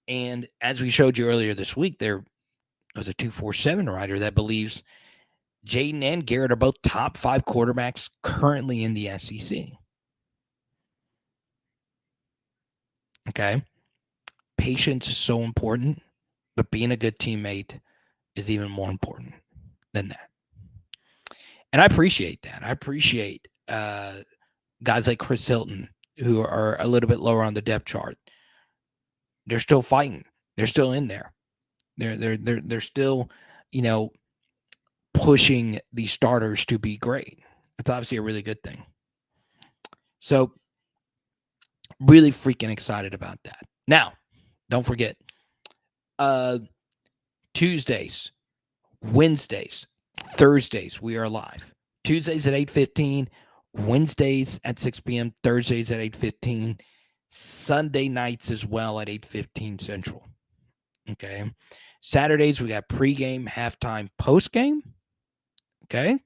And as we showed you earlier this week, there was a 247 writer that believes Jaden and Garrett are both top 5 quarterbacks currently in the SEC. Okay. Patience is so important, but being a good teammate is even more important than that. And I appreciate that. I appreciate guys like Chris Hilton, who are a little bit lower on the depth chart. They're still fighting. They're still in there. They're still, pushing the starters to be great. It's obviously a really good thing. So, really freaking excited about that. Now, don't forget, Tuesdays, Wednesdays, Thursdays, we are live. Tuesdays at 8:15, Wednesdays at 6 p.m., Thursdays at 8:15, Sunday nights as well at 8:15 Central. Okay. Saturdays, we got pregame, halftime, postgame. Okay.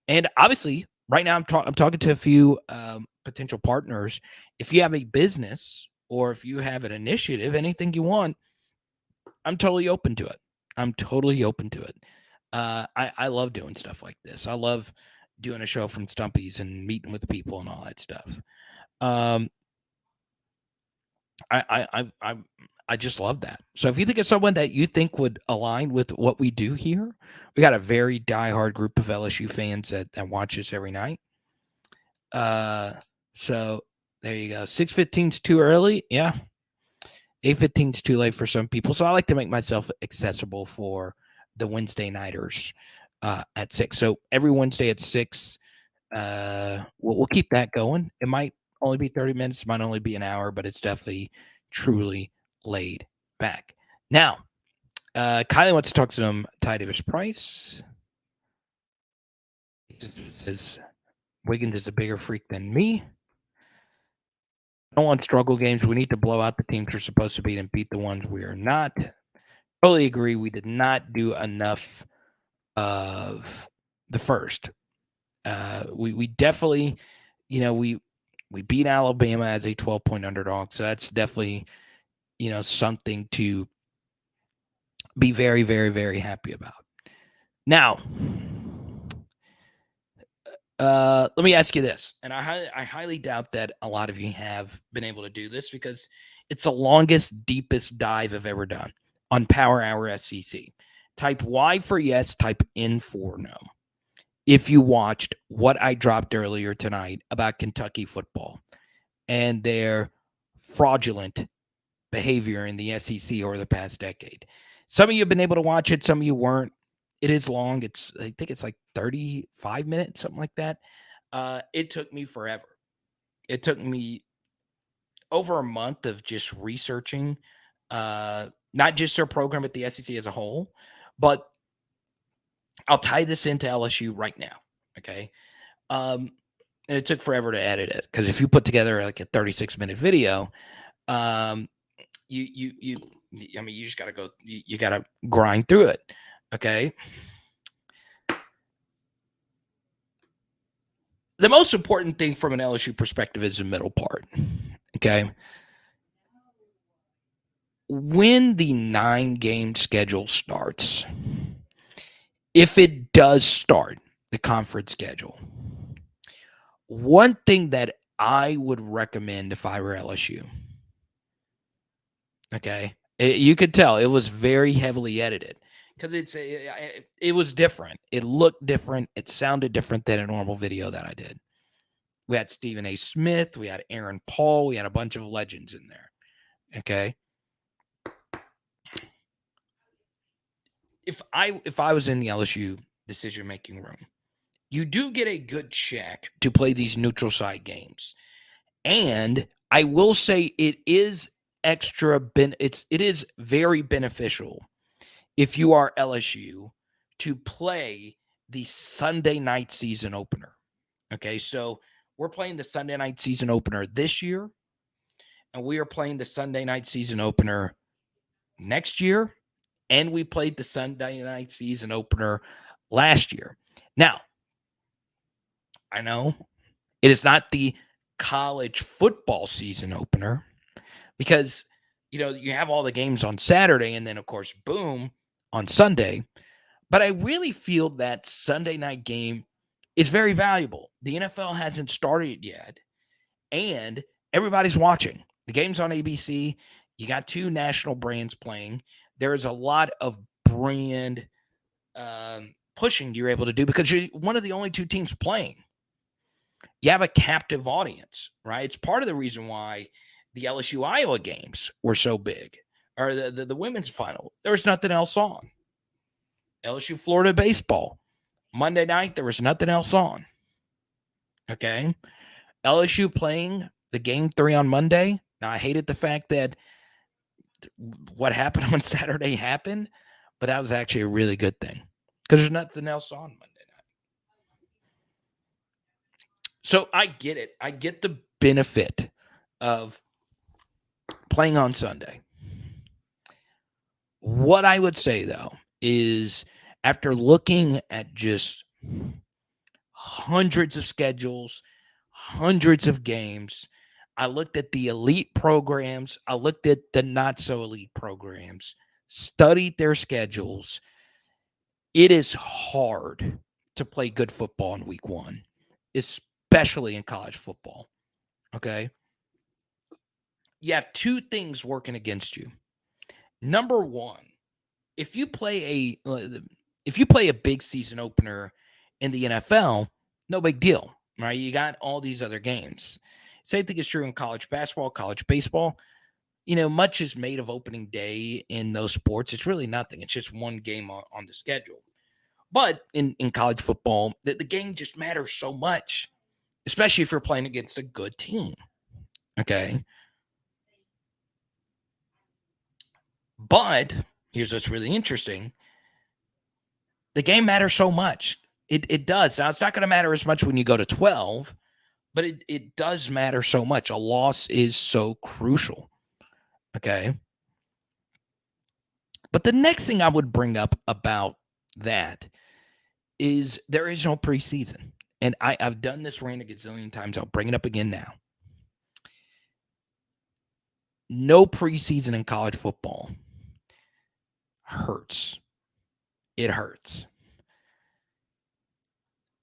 And obviously, right now I'm talking to a few potential partners. If you have a business or if you have an initiative, anything you want, I'm totally open to it. I'm totally open to it. I love doing stuff like this. I love doing a show from Stumpy's and meeting with people and all that stuff. I just love that. So if you think of someone that you think would align with what we do here, we got a very diehard group of LSU fans that watch us every night. So there you go. 6:15 is too early. Yeah. 8:15 is too late for some people. So I like to make myself accessible for the Wednesday nighters at 6. So every Wednesday at 6, we'll keep that going. It might only be 30 minutes, might only be an hour, but it's definitely truly laid back. Now, Kylie wants to talk some Ty Davis Price. It says Wiggins is a bigger freak than me. I don't want struggle games. We need to blow out the teams we're supposed to beat and beat the ones we are not. Totally agree. We did not do enough of the first. We definitely, we We beat Alabama as a 12-point underdog. So that's definitely, something to be very, very, very happy about. Now, let me ask you this, and I highly doubt that a lot of you have been able to do this because it's the longest, deepest dive I've ever done on Power Hour SEC. Type Y for yes, type N for no. If you watched what I dropped earlier tonight about Kentucky football and their fraudulent behavior in the SEC over the past decade. Some of you have been able to watch it, some of you weren't. It is long. I think it's like 35 minutes, something like that. It took me forever. It took me over a month of just researching, not just their program at the SEC as a whole, but I'll tie this into LSU right now. Okay. And it took forever to edit it because if you put together like a 36-minute video, you just gotta go, you gotta grind through it. Okay. The most important thing from an LSU perspective is the middle part. Okay. When the 9-game schedule starts, if it does start the conference schedule, one thing that I would recommend if I were LSU, okay, you could tell it was very heavily edited because it was different. It looked different. It sounded different than a normal video that I did. We had Stephen A. Smith. We had Aaron Paul. We had a bunch of legends in there. Okay. If I was in the LSU decision-making room, you do get a good check to play these neutral site games. And I will say it is it is very beneficial if you are LSU to play the Sunday night season opener. Okay, so we're playing the Sunday night season opener this year, and we are playing the Sunday night season opener next year, and we played the Sunday night season opener last year. Now, I know it is not the college football season opener because, you have all the games on Saturday and then, of course, boom, on Sunday. But I really feel that Sunday night game is very valuable. The NFL hasn't started yet, and everybody's watching. The game's on ABC. You got 2 national brands playing. There is a lot of brand pushing you're able to do because you're one of the only 2 teams playing. You have a captive audience, right? It's part of the reason why the LSU Iowa games were so big, or the women's final. There was nothing else on. LSU Florida baseball. Monday night, there was nothing else on. Okay. LSU playing the game 3 on Monday. Now, I hated the fact that what happened on Saturday happened, but that was actually a really good thing because there's nothing else on Monday night. So I get it. I get the benefit of playing on Sunday. What I would say, though, is after looking at just hundreds of schedules, hundreds of games, I looked at the elite programs. I looked at the not so elite programs, studied their schedules. It is hard to play good football in week 1, especially in college football. Okay. You have 2 things working against you. Number 1, if you play a big season opener in the NFL, no big deal, right? You got all these other games. Same thing is true in college basketball, college baseball. Much is made of opening day in those sports. It's really nothing. It's just one game on the schedule. But in college football, the game just matters so much, especially if you're playing against a good team. Okay. But here's what's really interesting. The game matters so much. It does. Now, it's not going to matter as much when you go to 12, but it does matter so much. A loss is so crucial. Okay. But the next thing I would bring up about that is there is no preseason. And I've done this rant a gazillion times. I'll bring it up again now. no preseason in college football hurts. It hurts.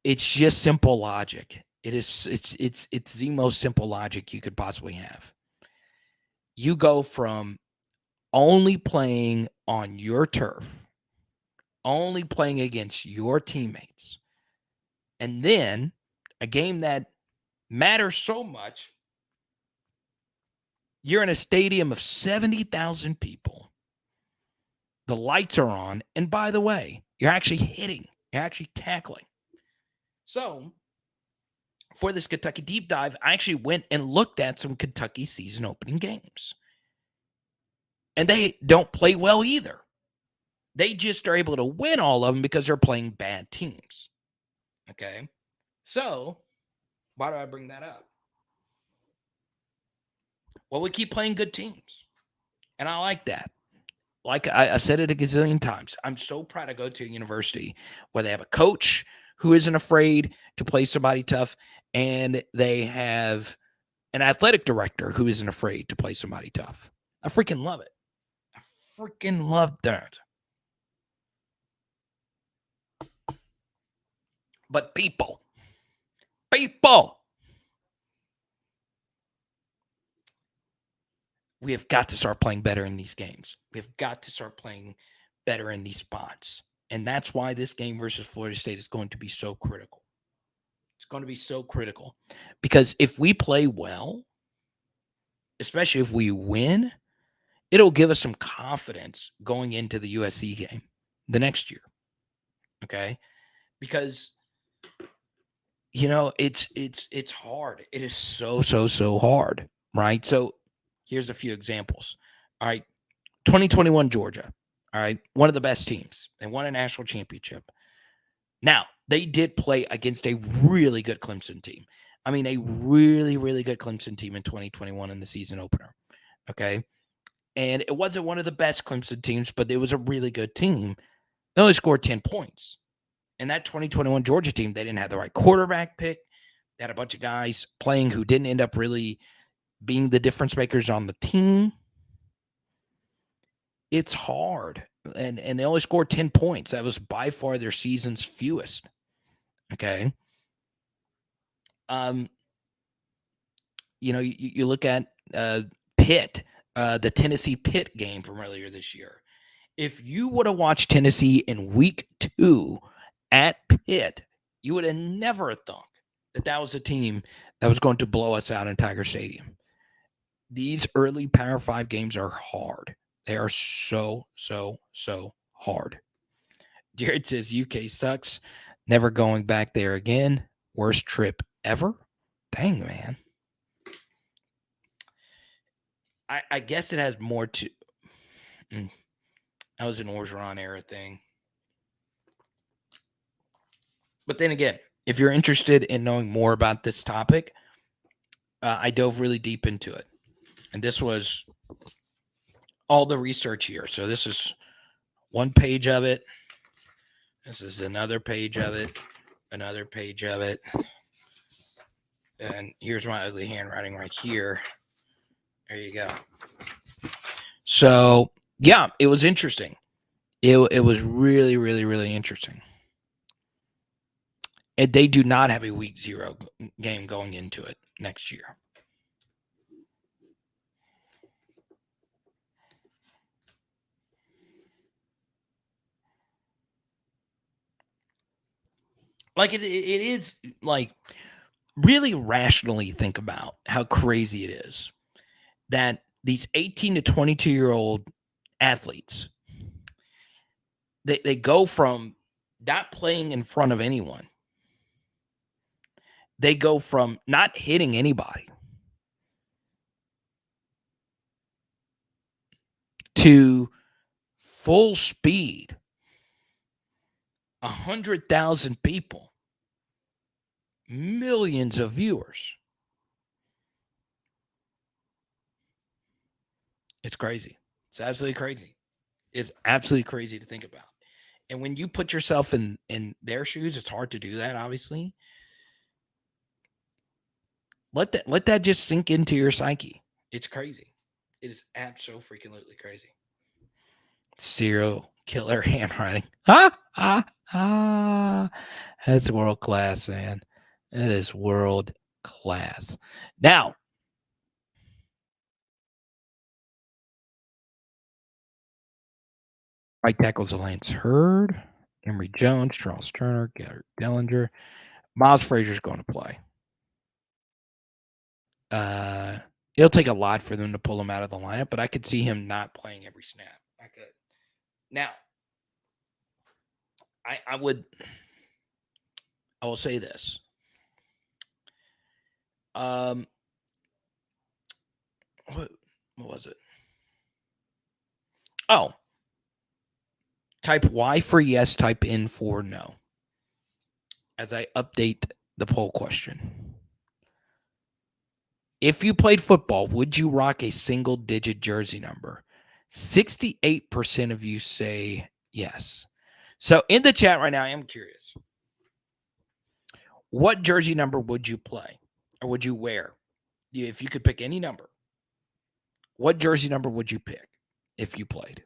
It's just simple logic. It's the most simple logic you could possibly have. You go from only playing on your turf, only playing against your teammates, and then a game that matters so much. You're in a stadium of 70,000 people. The lights are on. And by the way, you're actually hitting. You're actually tackling. So for this Kentucky deep dive, I actually went and looked at some Kentucky season opening games. And they don't play well either. They just are able to win all of them because they're playing bad teams. Okay? So why do I bring that up? Well, we keep playing good teams. And I like that. Like I've said it a gazillion times, I'm so proud to go to a university where they have a coach who isn't afraid to play somebody tough, and they have an athletic director who isn't afraid to play somebody tough. I freaking love it. I freaking love that. But people, we have got to start playing better in these games. We've got to start playing better in these spots. And that's why this game versus Florida State is going to be so critical. It's going to be so critical. Because if we play well, especially if we win, it'll give us some confidence going into the USC game the next year. Okay? Because it's hard. It is so hard, right? So here's a few examples. All right. 2021 Georgia. All right. One of the best teams. They won a national championship. Now, they did play against a really good Clemson team. I mean, a really, really good Clemson team in 2021 in the season opener. Okay. And it wasn't one of the best Clemson teams, but it was a really good team. They only scored 10 points. And that 2021 Georgia team, they didn't have the right quarterback pick. They had a bunch of guys playing who didn't end up really being the difference makers on the team. It's hard. And they only scored 10 points. That was by far their season's fewest. Okay. You look at Pitt, the Tennessee Pitt game from earlier this year. If you would have watched Tennessee in week 2 at Pitt, you would have never thought that was a team that was going to blow us out in Tiger Stadium. These early Power 5 games are hard. They are so hard. Jared says UK sucks. Never going back there again. Worst trip ever. Dang, man. I guess it has more to... That was an Orgeron era thing. But then again, if you're interested in knowing more about this topic, I dove really deep into it. And this was all the research here. So this is one page of it. This is another page of it. Another page of it. And here's my ugly handwriting right here. There you go. So, yeah, it was interesting. It was really, really, really interesting. And they do not have a week 0 game going into it next year. Like it is like really rationally think about how crazy it is that these 18 to 22-year-old athletes, they go from not playing in front of anyone. They go from not hitting anybody to full speed, 100,000 people, millions of viewers. It's crazy. It's absolutely crazy. It's absolutely crazy to think about. And when you put yourself in their shoes, it's hard to do that, obviously. Let that just sink into your psyche. It's crazy. It is absolutely crazy. Serial killer handwriting. That's world class, man. That is world class. Now, right tackles Lance Hurd, Emory Jones, Charles Turner, Garrett Dellinger. Miles Frazier's going to play. It'll take a lot for them to pull him out of the lineup, but I could see him not playing every snap. I could. Now, I will say this. What was it? Oh, type Y for yes, type in for no. As I update the poll question. If you played football, would you rock a single-digit jersey number? 68% of you say yes. So in the chat right now, I am curious. What jersey number would you play or would you wear? If you could pick any number, what jersey number would you pick if you played?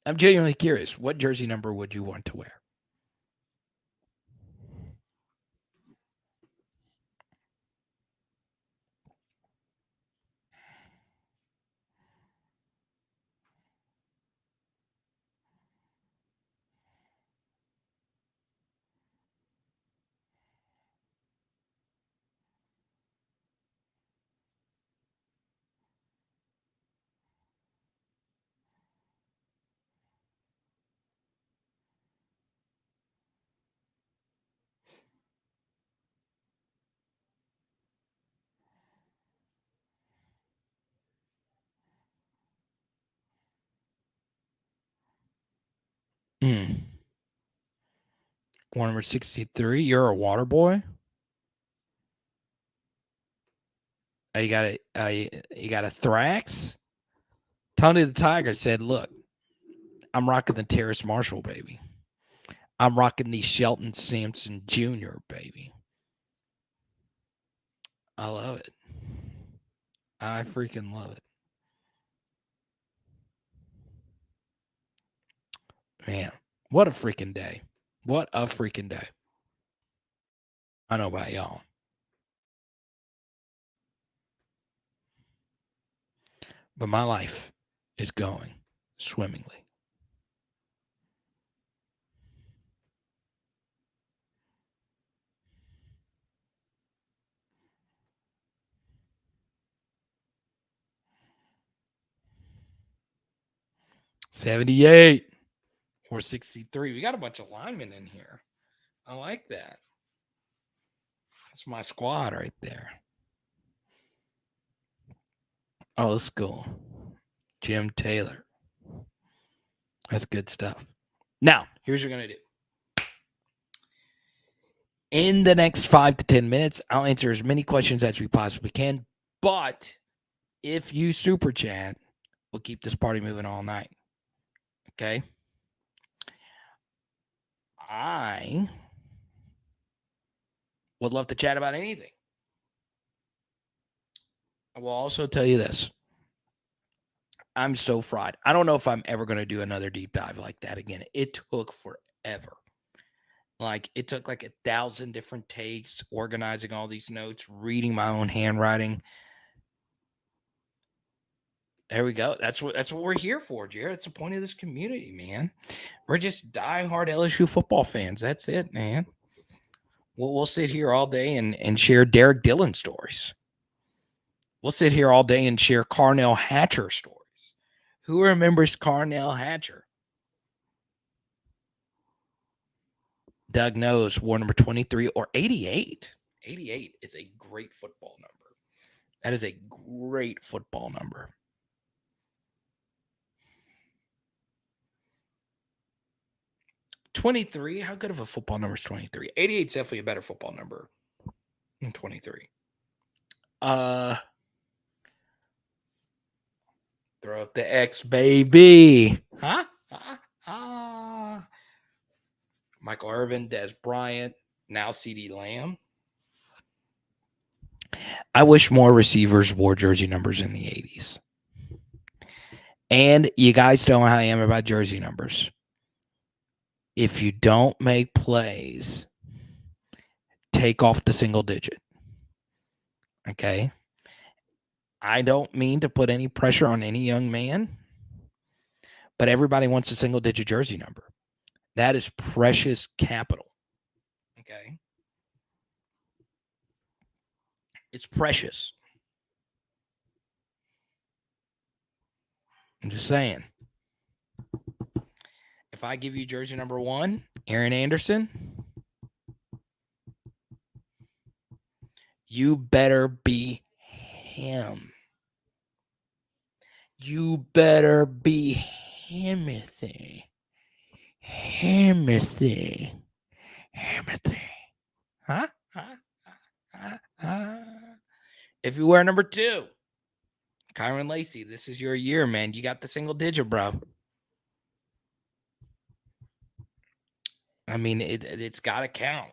I'm genuinely curious. What jersey number would you want to wear? War number 63. You're a water boy. You got a Thrax. Tony the Tiger said, "Look, I'm rocking the Terrace Marshall, baby. I'm rocking the Shelton Sampson Jr., baby. I love it. I freaking love it. Man, what a freaking day. What a freaking day. I know about y'all. But my life is going swimmingly. $78 or $63. We got a bunch of linemen in here. I like that. That's my squad right there. Oh, let's go. Jim Taylor. That's good stuff. Now, here's what we're going to do. In the next 5 to 10 minutes, I'll answer as many questions as we possibly can. But if you super chat, we'll keep this party moving all night. Okay? I would love to chat about anything. I will also tell you this. I'm so fried. I don't know if I'm ever going to do another deep dive like that again. It took forever. Like, it took like 1,000 different takes, organizing all these notes, reading my own handwriting. There we go. That's what we're here for, Jared. It's the point of this community, man. We're just diehard LSU football fans. That's it, man. We'll sit here all day and share Derek Dillon stories. We'll sit here all day and share Carnell Hatcher stories. Who remembers Carnell Hatcher? Doug knows war number 23 or 88. 88 is a great football number. That is a great football number. $23. How good of a football number is 23? 88 is definitely a better football number than 23. Throw up the X, baby. Huh? Michael Irvin, Des Bryant, now CeeDee Lamb. I wish more receivers wore jersey numbers in the 80s. And you guys know how I am about jersey numbers. If you don't make plays, take off the single digit. Okay? I don't mean to put any pressure on any young man, but everybody wants a single digit jersey number. That is precious capital. Okay? It's precious. I'm just saying. If I give you jersey number 1, Aaron Anderson, you better be him. You better be Himothy. Himothy. Himothy. Huh? If you wear number 2, Kyron Lacey, this is your year, man. You got the single digit, bro. I mean, it's got to count.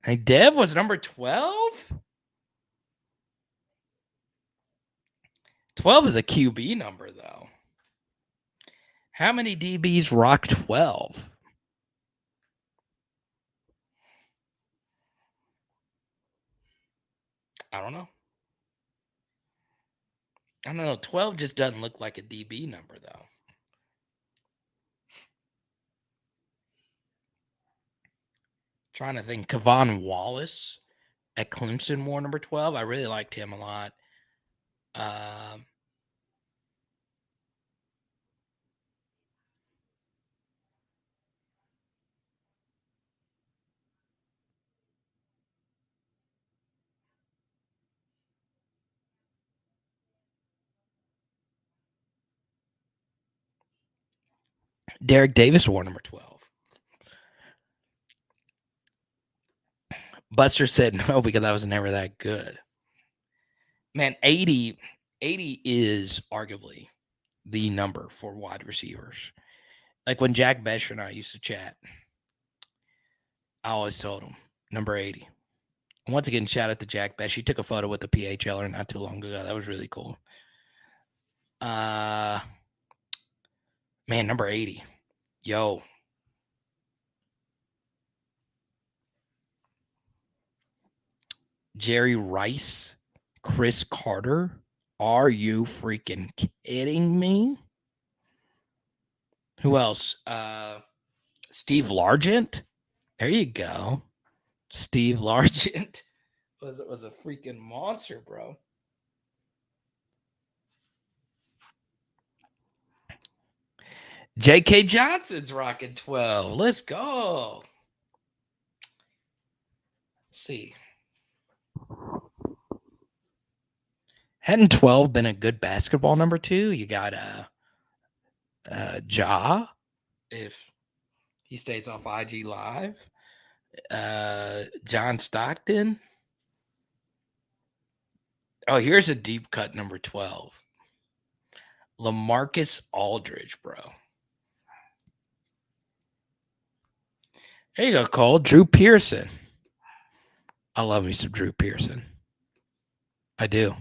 Hey, Dev was number 12? 12 is a QB number, though. How many DBs rock 12? I don't know. I don't know. 12 just doesn't look like a DB number, though. Trying to think. Kevon Wallace at Clemson wore number 12. I really liked him a lot. Derek Davis wore number 12. Buster said no because I was never that good. Man, 80 is arguably the number for wide receivers. Like when Jack Besher and I used to chat, I always told him number 80. Once again, shout out to Jack Besh. He took a photo with the PHLer not too long ago. That was really cool. Man, number 80. Yo. Jerry Rice, Chris Carter. Are you freaking kidding me? Who else? Steve Largent. There you go. Steve Largent was a freaking monster, bro. J.K. Johnson's rocking 12. Let's go. Let's see. Hadn't 12 been a good basketball number 2? You got Ja, if he stays off IG Live. John Stockton. Oh, here's a deep cut number 12. LaMarcus Aldridge, bro. There you go, Cole. Drew Pearson. I love me some Drew Pearson. I do.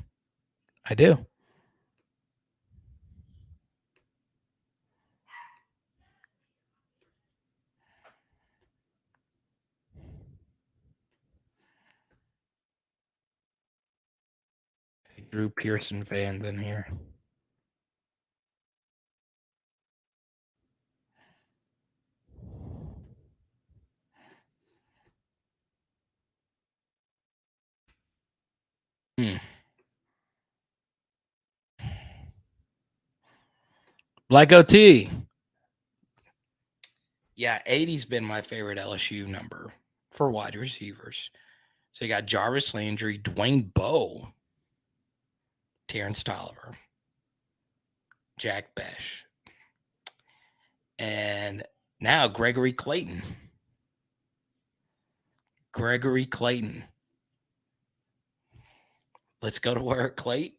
Drew Pearson fans in here. Black OT. Yeah, 80's been my favorite LSU number for wide receivers. So you got Jarvis Landry, Dwayne Bowe, Terrence Tolliver, Jack Besh, and now Gregory Clayton. Let's go to work, Clayton.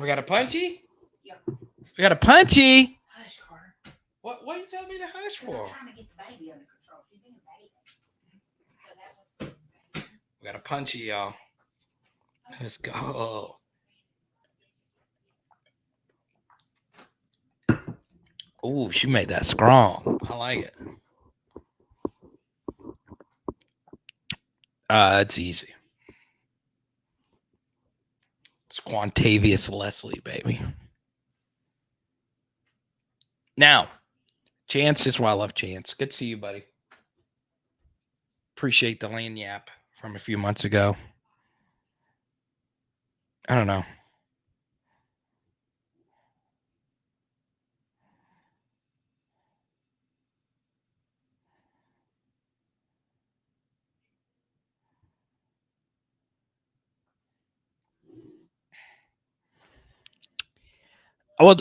We got a punchy? Yep. We got a punchy. Hush, Carter. What are you telling me to hush for? I'm trying to get the baby under control. She's being a baby. So that was... We got a punchy, y'all. Let's go. Ooh, she made that strong. I like it. It's easy. It's Quantavious Leslie, baby. Now, Chance, this is why I love Chance. Good to see you, buddy. Appreciate the land yap from a few months ago. I don't know.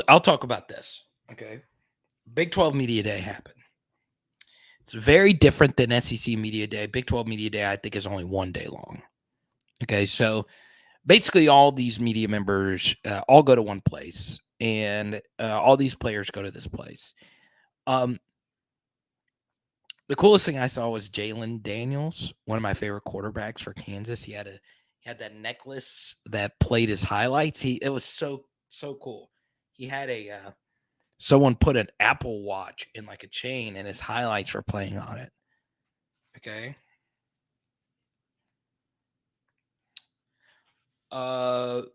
I'll talk about this. Okay. Big 12 Media Day happened. It's very different than SEC Media Day. Big 12 Media Day, I think, is only 1 day long. Okay. So basically, all these media members all go to one place, and all these players go to this place. The coolest thing I saw was Jalen Daniels, one of my favorite quarterbacks for Kansas. He had that necklace that played his highlights. It was so cool. He had someone put an Apple Watch in like a chain, and his highlights were playing on it. Okay. One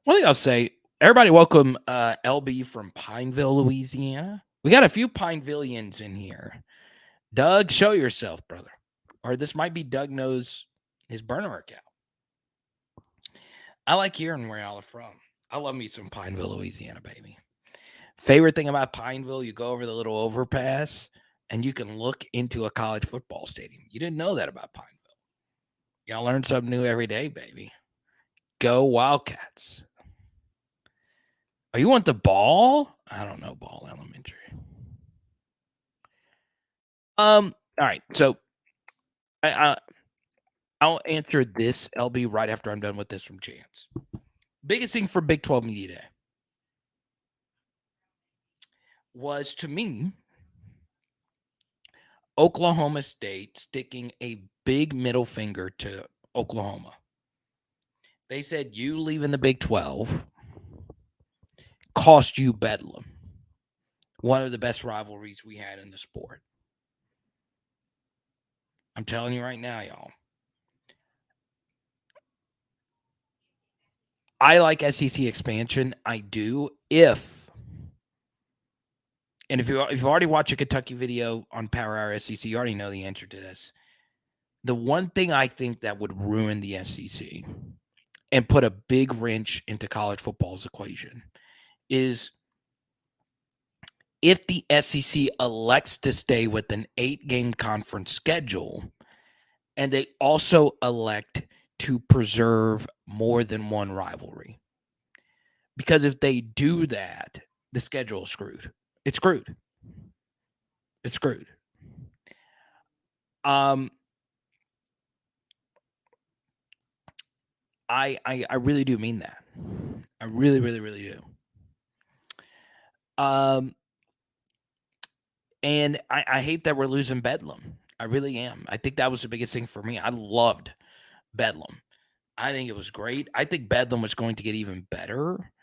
thing I'll say, everybody welcome LB from Pineville, Louisiana. We got a few Pinevillians in here. Doug, show yourself, brother. Or this might be Doug knows his burner account. I like hearing where y'all are from. I love me some Pineville, Louisiana, baby. Favorite thing about Pineville, you go over the little overpass and you can look into a college football stadium. You didn't know that about Pineville. Y'all learn something new every day, baby. Go Wildcats. Oh, you want the ball? I don't know, Ball Elementary. All right. So I'll answer this, LB, right after I'm done with this from Chance. Biggest thing for Big 12 Media Day was, to me, Oklahoma State sticking a big middle finger to Oklahoma. They said, you leaving the Big 12 cost you Bedlam, one of the best rivalries we had in the sport. I'm telling you right now, y'all. I like SEC expansion. I do. And if you've already watched a Kentucky video on Power Hour SEC, you already know the answer to this. The one thing I think that would ruin the SEC and put a big wrench into college football's equation is if the SEC elects to stay with an 8-game conference schedule and they also elect to preserve more than one rivalry. Because if they do that, the schedule is screwed. It's screwed. It's screwed. I really do mean that. I really, really, really do. And I hate that we're losing Bedlam. I really am. I think that was the biggest thing for me. I loved Bedlam. I think it was great. I think Bedlam was going to get even better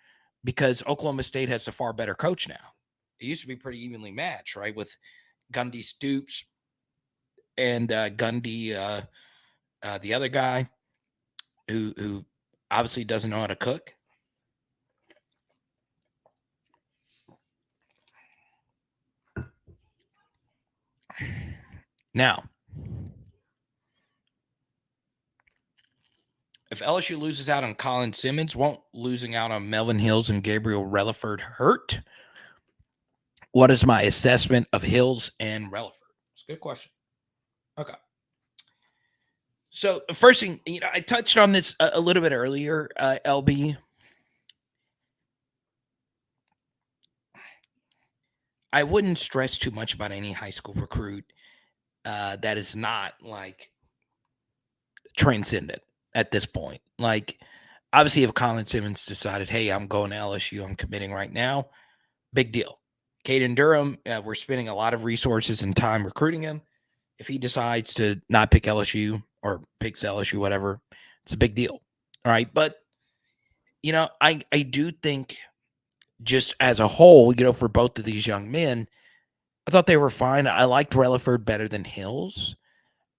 because Oklahoma State has a far better coach now. It used to be pretty evenly matched, right? With Gundy Stoops and Gundy, the other guy who obviously doesn't know how to cook. Now, if LSU loses out on Colin Simmons, won't losing out on Melvin Hills and Gabriel Relaford hurt? What is my assessment of Hills and Relaford? It's a good question. Okay. So, first thing, I touched on this a little bit earlier, LB. I wouldn't stress too much about any high school recruit that is not like transcendent. at this point. Like, obviously, if Colin Simmons decided, hey, I'm going to LSU, I'm committing right now, big deal. Caden Durham, we're spending a lot of resources and time recruiting him. If he decides to not pick LSU or picks LSU, whatever, it's a big deal. All right. But, I do think just as a whole, for both of these young men, I thought they were fine. I liked Relaford better than Hills.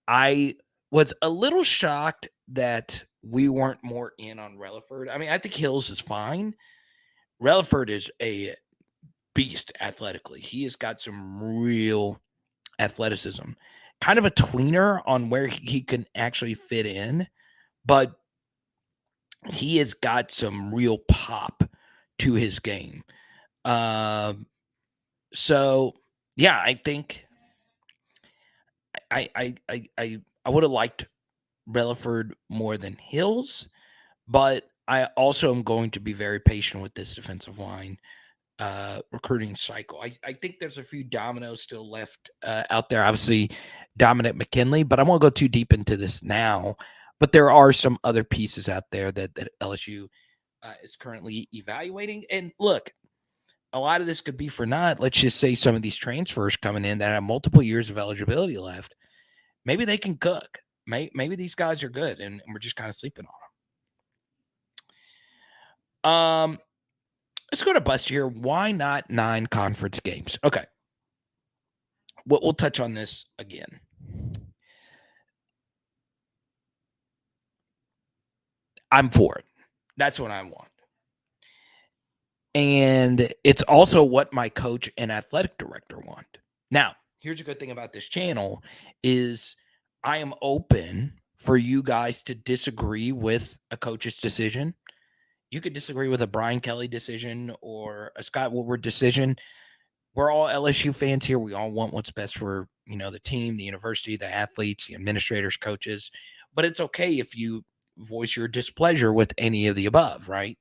I was a little shocked that we weren't more in on Relaford. I mean, I think Hills is fine. Relaford is a beast athletically. He has got some real athleticism, kind of a tweener on where he can actually fit in, but he has got some real pop to his game. So yeah, I think I would have liked Relaford more than Hills, but I also am going to be very patient with this defensive line recruiting cycle. I think there's a few dominoes still left out there. Obviously, Dominic McKinley, but I won't go too deep into this now. But there are some other pieces out there that LSU is currently evaluating. And look, a lot of this could be for naught. Let's just say some of these transfers coming in that have multiple years of eligibility left. Maybe they can cook. Maybe these guys are good, and we're just kind of sleeping on them. Let's go to Buster here. Why not 9 conference games? Okay. We'll touch on this again. I'm for it. That's what I want. And it's also what my coach and athletic director want. Now, here's a good thing about this channel is I am open for you guys to disagree with a coach's decision. You could disagree with a Brian Kelly decision or a Scott Woodward decision. We're all LSU fans here. We all want what's best for, the team, the university, the athletes, the administrators, coaches. But it's okay if you voice your displeasure with any of the above, right?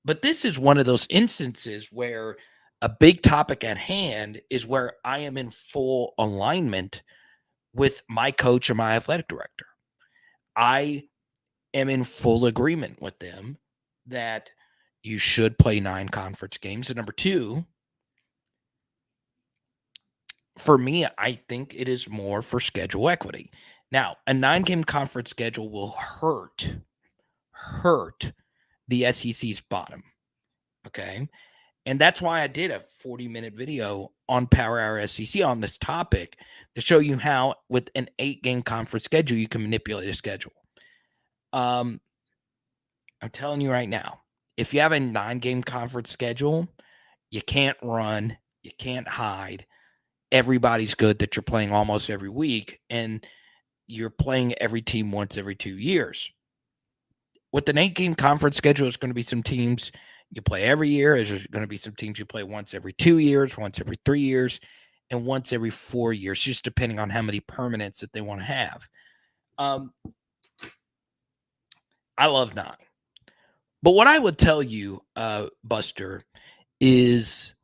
But this is one of those instances where a big topic at hand is where I am in full alignment with my coach and my athletic director. I am in full agreement with them that you should play 9 conference games. And number 2, for me, I think it is more for schedule equity. Now, a 9-game conference schedule will hurt the SEC's bottom. Okay. And that's why I did a 40-minute video on Power Hour SEC on this topic to show you how with an 8-game conference schedule, you can manipulate a schedule. I'm telling you right now, if you have a 9-game conference schedule, you can't run, you can't hide. Everybody's good that you're playing almost every week, and you're playing every team once every 2 years. With an 8-game conference schedule, there's going to be some teams you play every year. There's going to be some teams you play once every 2 years, once every 3 years, and once every 4 years, just depending on how many permanents that they want to have. I love 9. But what I would tell you, Buster, is,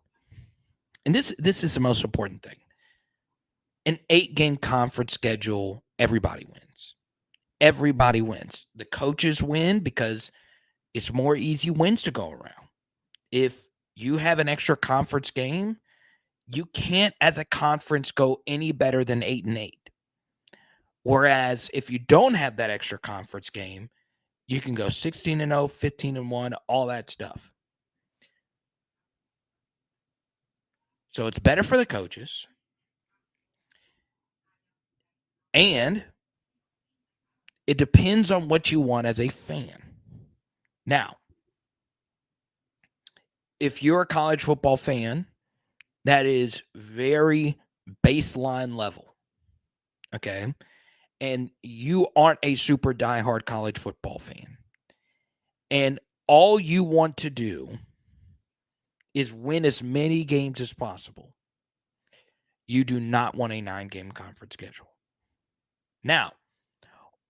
and this is the most important thing, an 8-game conference schedule, everybody wins. Everybody wins. The coaches win because it's more easy wins to go around. If you have an extra conference game, you can't, as a conference, go any better than 8-8. Whereas if you don't have that extra conference game, you can go 16-0, 15-1, all that stuff. So it's better for the coaches. And it depends on what you want as a fan. Now, if you're a college football fan that is very baseline level, okay, and you aren't a super diehard college football fan, and all you want to do is win as many games as possible, you do not want a 9-game conference schedule. Now,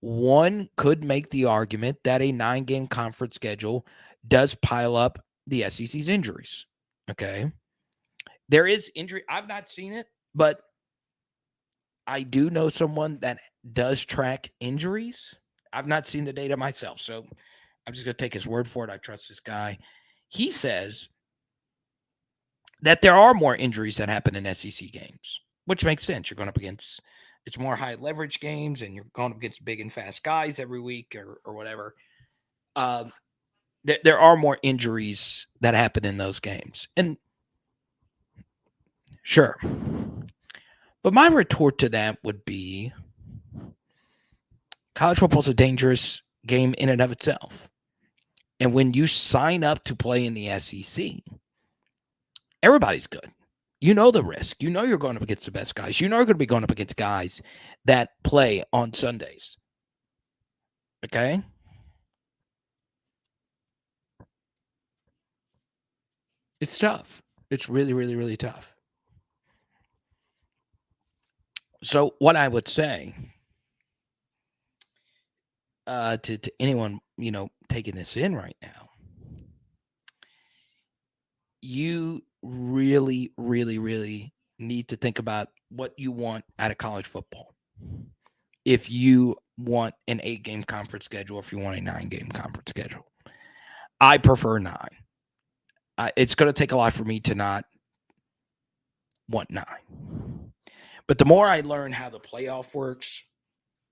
one could make the argument that a 9-game conference schedule does pile up the SEC's injuries. Okay. There is injury. I've not seen it, but I do know someone that does track injuries. I've not seen the data myself, so I'm just going to take his word for it. I trust this guy. He says that there are more injuries that happen in SEC games, which makes sense. You're going up against it's more high leverage games, and you're going up against big and fast guys every week or whatever. There are more injuries that happen in those games, and sure. But my retort to that would be college football is a dangerous game in and of itself. And when you sign up to play in the SEC, everybody's good. You know the risk. You know you're going up against the best guys. You know you're going to be going up against guys that play on Sundays. Okay? It's tough. It's really, really, really tough. So what I would say to anyone, taking this in right now, you really, really, really need to think about what you want out of college football. If you want an 8-game conference schedule, if you want a 9-game conference schedule, I prefer 9. It's going to take a lot for me to not want 9. But the more I learn how the playoff works,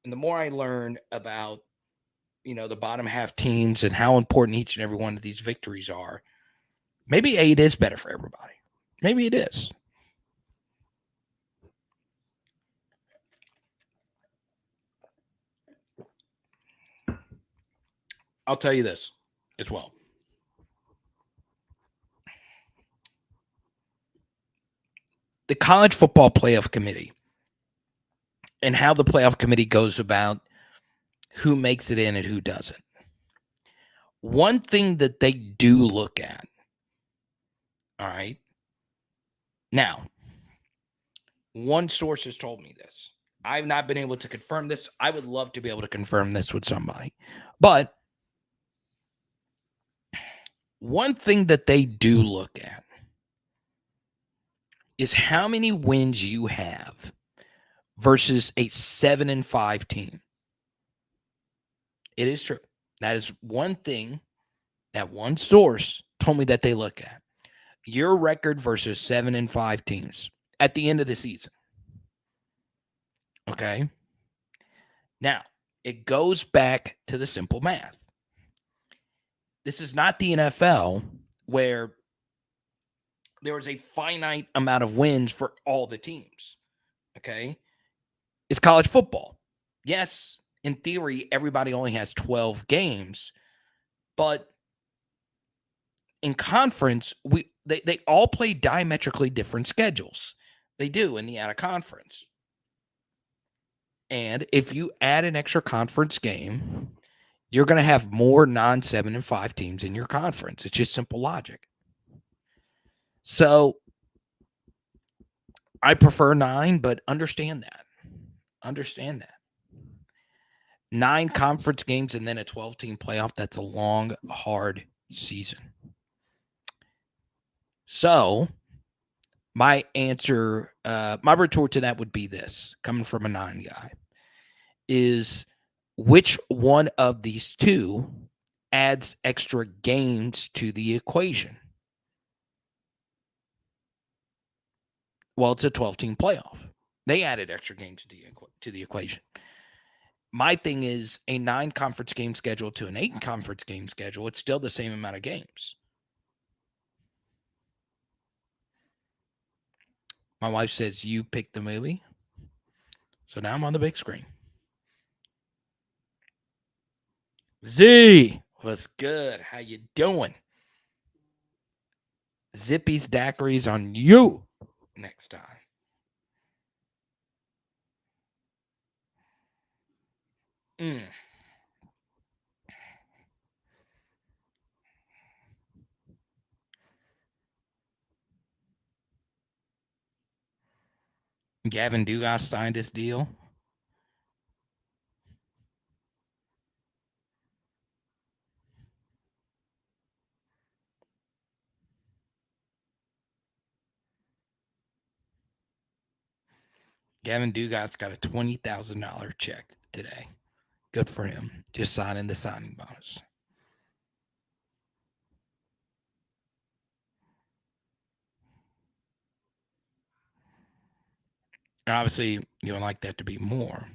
and the more I learn about, the bottom half teams and how important each and every one of these victories are, maybe 8 is better for everybody. Maybe it is. I'll tell you this as well. The College Football Playoff Committee and how the playoff committee goes about who makes it in and who doesn't. One thing that they do look at, all right? Now, one source has told me this. I've not been able to confirm this. I would love to be able to confirm this with somebody. But one thing that they do look at is how many wins you have versus a 7-5 team. It is true. That is one thing that one source told me that they look at. Your record versus 7-5 teams at the end of the season. Okay. Now, it goes back to the simple math. This is not the NFL where there is a finite amount of wins for all the teams. Okay. It's college football. Yes, in theory, everybody only has 12 games, but in conference, they all play diametrically different schedules. They do in the out of conference. And if you add an extra conference game, you're going to have more non-7-5 teams in your conference. It's just simple logic. So I prefer 9, but understand that. Understand that. 9 conference games and then a 12-team playoff, that's a long, hard season. So my answer, my retort to that would be this, coming from a 9 guy, is which one of these two adds extra games to the equation? Well, it's a 12-team playoff. They added extra games to the equation. My thing is a 9-conference game schedule to an 8-conference game schedule. It's still the same amount of games. My wife says you picked the movie. So now I'm on the big screen. Z, what's good? How you doing? Zippy's daiquiris on you next time. Gavin Dugas signed this deal. Gavin Dugas got a $20,000 check today. Good for him. Just signing the signing bonus. Obviously, you would like that to be more.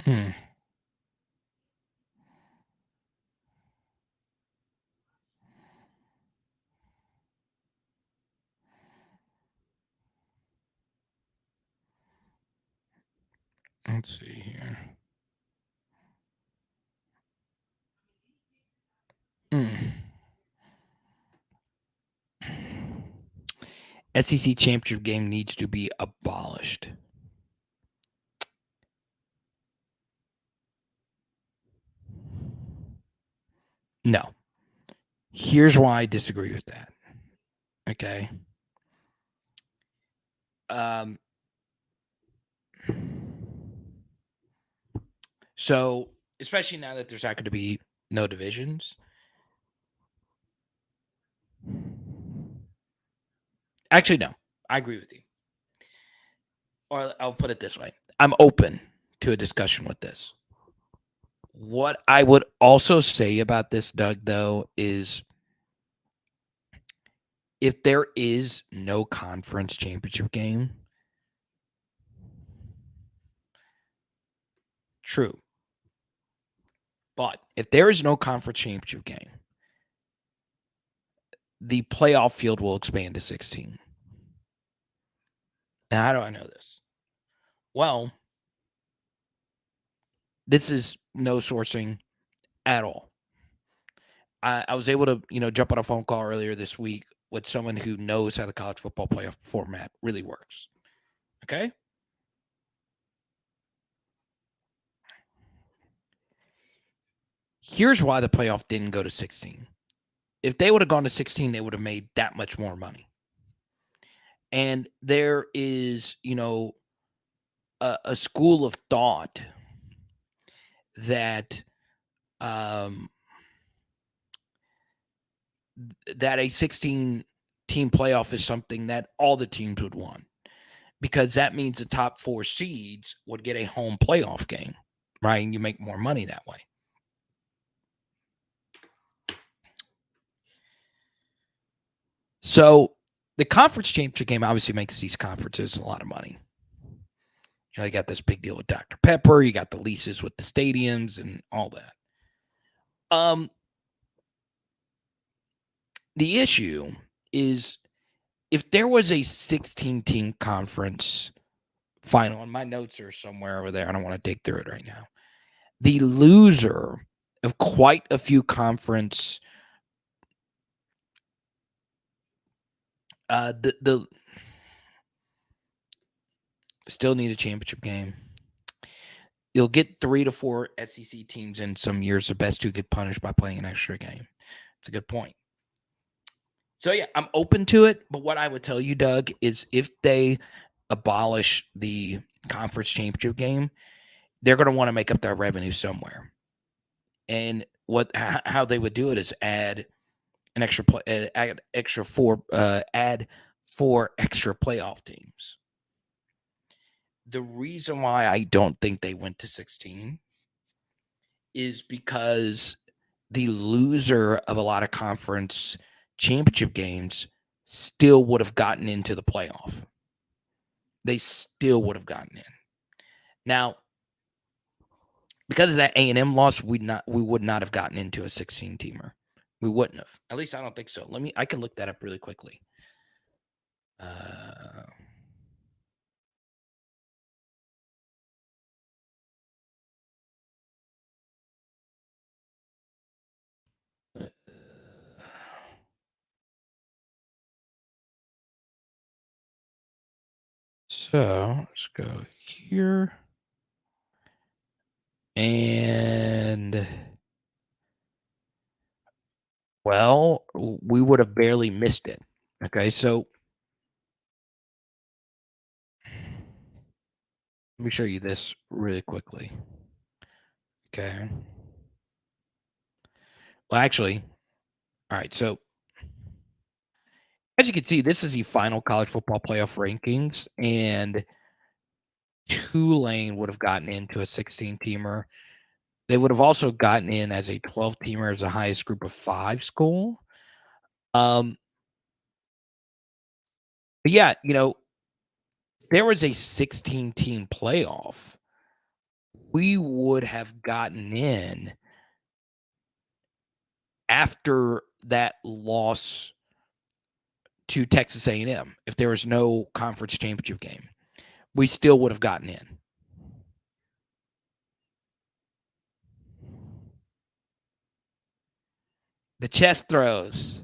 Hmm. Let's see here. SEC championship game needs to be abolished. No. Here's why I disagree with that. Okay. So, especially now that there's not going to be no divisions. Actually, no. I agree with you. Or I'll put it this way. I'm open to a discussion with this. What I would also say about this, Doug, though, is if there is no conference championship game, true. But if there is no conference championship game, the playoff field will expand to 16. Now, how do I know this? Well, this is no sourcing at all. I was able to, jump on a phone call earlier this week with someone who knows how the college football playoff format really works. Okay? Here's why the playoff didn't go to 16. If they would have gone to 16, they would have made that much more money. And there is, a school of thought that that a 16 team playoff is something that all the teams would want, because that means the top 4 seeds would get a home playoff game, right? And you make more money that way. So the conference championship game obviously makes these conferences a lot of money. You got this big deal with Dr. Pepper. You got the leases with the stadiums and all that. The issue is if there was a 16-team conference final, and my notes are somewhere over there. I don't want to dig through it right now. The loser of quite a few conference, the still need a championship game. You'll get 3 to 4 SEC teams in some years. The best 2 get punished by playing an extra game. It's a good point. So, yeah, I'm open to it. But what I would tell you, Doug, is if they abolish the conference championship game, they're going to want to make up their revenue somewhere. And how they would do it is add an extra add 4 extra playoff teams. The reason why I don't think they went to 16 is because the loser of a lot of conference championship games still would have gotten into the playoff. They still would have gotten in. Now, because of that A&M loss, we would not have gotten into a 16-teamer. We wouldn't have. At least I don't think so. I can look that up really quickly. So let's go here. And well, we would have barely missed it. Okay, so let me show you this really quickly. Okay. Well, actually, all right. So as you can see, this is the final college football playoff rankings, and Tulane would have gotten into a 16-teamer. They would have also gotten in as a 12-teamer as the highest group of 5 school. But yeah, there was a 16-team playoff. We would have gotten in after that loss to Texas A&M. If there was no conference championship game, we still would have gotten in. The chest throws.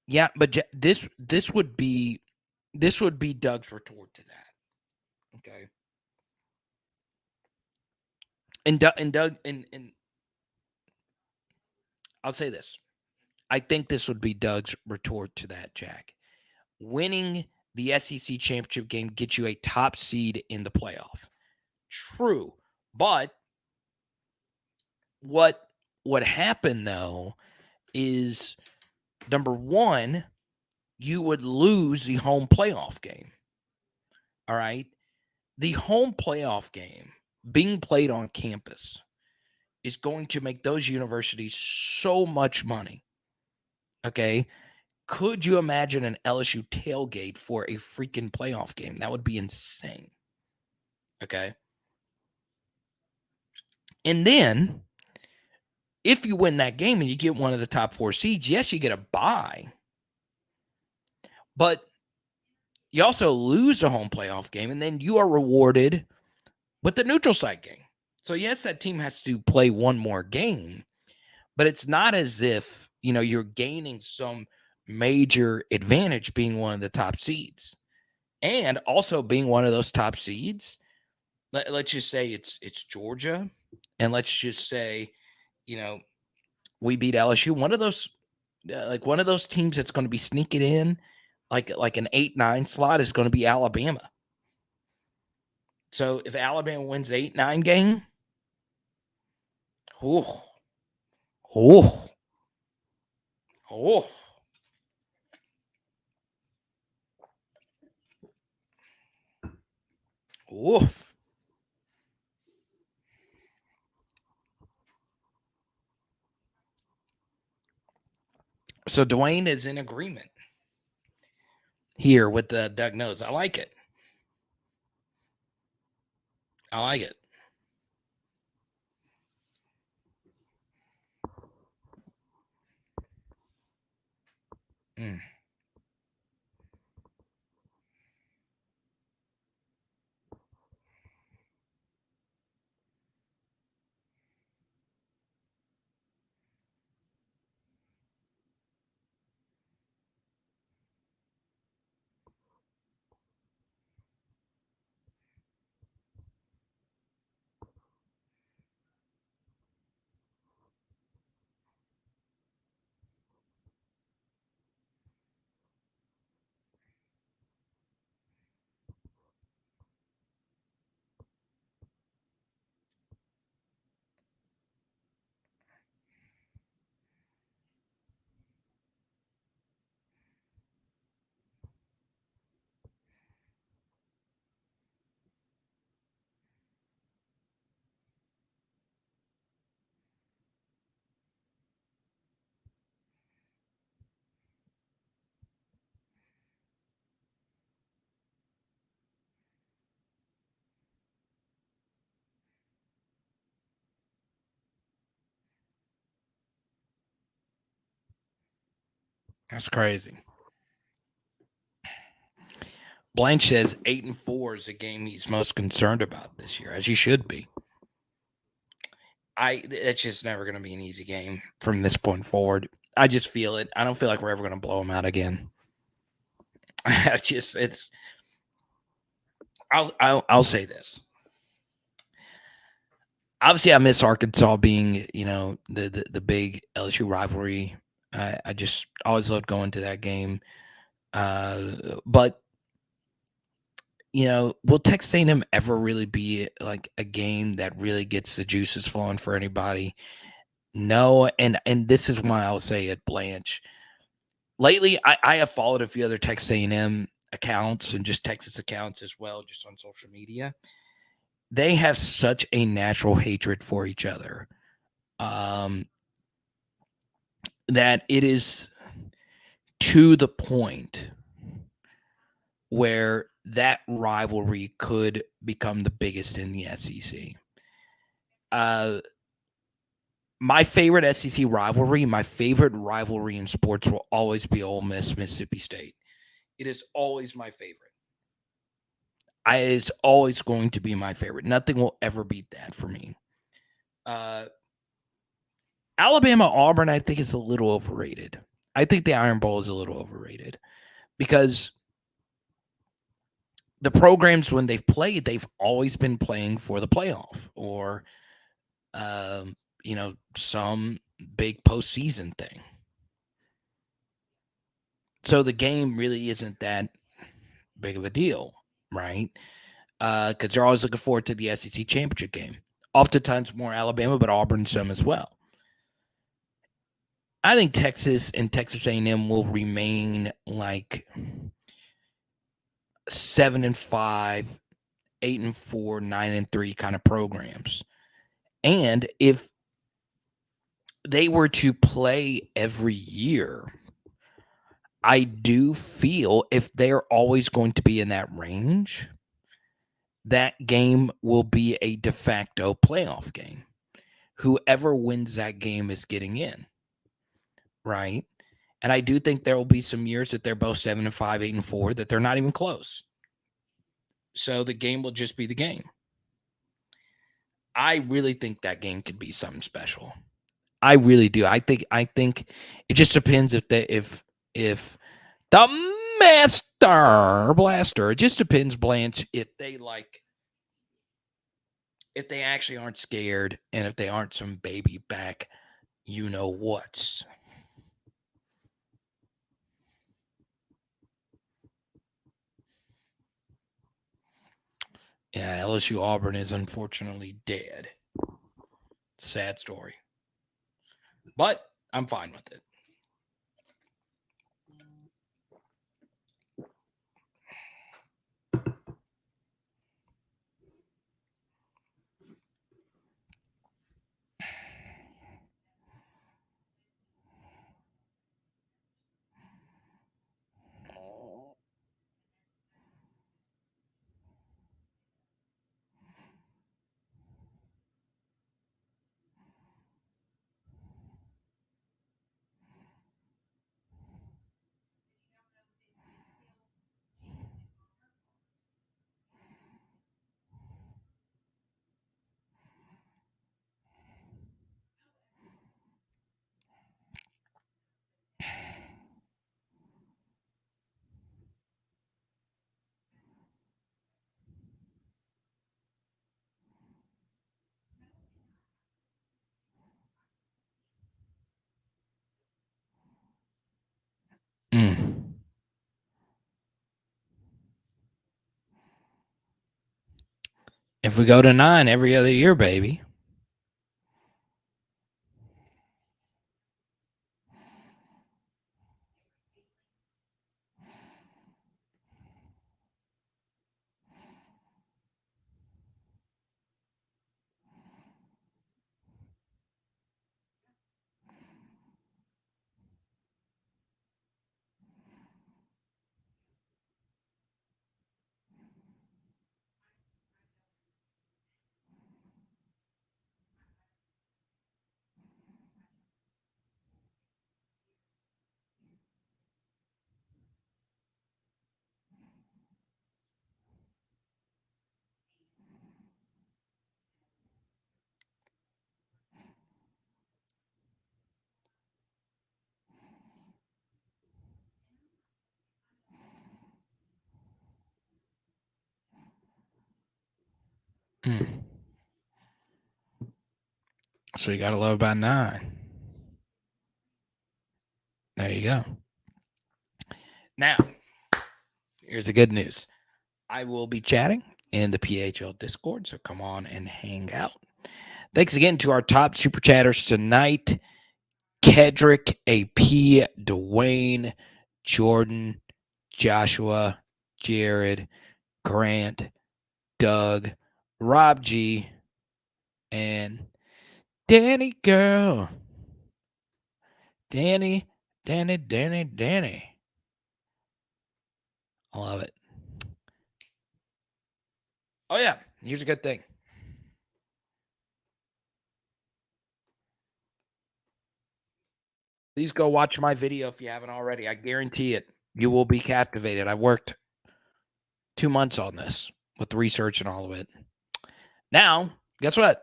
Yeah, but this would be Doug's retort to that. Okay. And Doug and I'll say this. I think this would be Doug's retort to that, Jack. Winning the SEC championship game gets you a top seed in the playoff. True. But what happened though is, number one, you would lose the home playoff game. All right. The home playoff game being played on campus is going to make those universities so much money. Okay. Could you imagine an LSU tailgate for a freaking playoff game? That would be insane. Okay. And then if you win that game and you get one of the top 4 seeds, yes, you get a bye. But you also lose a home playoff game, and then you are rewarded with the neutral site game. So yes, that team has to play one more game, but it's not as if, you're gaining some major advantage being one of the top seeds. And also being one of those top seeds, let's just say it's Georgia, and let's just say, we beat LSU. One of those teams that's going to be sneaking in, like an 8-9 slot, is going to be Alabama. So if Alabama wins the 8-9 game, oh, oh, oh. Woof. So Dwayne is in agreement here with the Doug Knows. I like it. I like it. Mm. That's crazy. Blanche says 8-4 is the game he's most concerned about this year, as he should be. It's just never going to be an easy game from this point forward. I just feel it. I don't feel like we're ever going to blow them out again. I'll say this. Obviously, I miss Arkansas being, the big LSU rivalry. I just always loved going to that game. But will Texas A&M ever really be like a game that really gets the juices flowing for anybody? No, and this is why I'll say it, Blanche. Lately, I have followed a few other Texas A&M accounts and just Texas accounts as well, just on social media. They have such a natural hatred for each other, that it is to the point where that rivalry could become the biggest in the SEC. My favorite SEC rivalry, my favorite rivalry in sports will always be Ole Miss, Mississippi State. It is always my favorite. It's always going to be my favorite. Nothing will ever beat that for me. Alabama, Auburn, I think is a little overrated. I think the Iron Bowl is a little overrated because the programs, when they've played, they've always been playing for the playoff or, some big postseason thing. So the game really isn't that big of a deal, right? Because they're always looking forward to the SEC championship game. Oftentimes more Alabama, but Auburn some as well. I think Texas and Texas A&M will remain like 7-5, 8-4, 9-3 kind of programs. And if they were to play every year, I do feel if they're always going to be in that range, that game will be a de facto playoff game. Whoever wins that game is getting in, right? And I do think there will be some years that they're both 7-5, 8-4, that they're not even close. So the game will just be the game. I really think that game could be something special. I really do. I think it just depends if the Master Blaster, it just depends, Blanche, if they actually aren't scared and if they aren't some baby back, what's. Yeah, LSU Auburn is unfortunately dead. Sad story. But I'm fine with it. Mm. If we go to 9 every other year, baby. So you got to love about 9. There you go. Now, here's the good news. I will be chatting in the PHL Discord, so come on and hang out. Thanks again to our top super chatters tonight. Kedrick, AP, Dwayne, Jordan, Joshua, Jared, Grant, Doug, Rob G, and Danny girl. Danny. I love it. Oh, yeah. Here's a good thing. Please go watch my video if you haven't already. I guarantee it. You will be captivated. I worked 2 months on this with research and all of it. Now, guess what?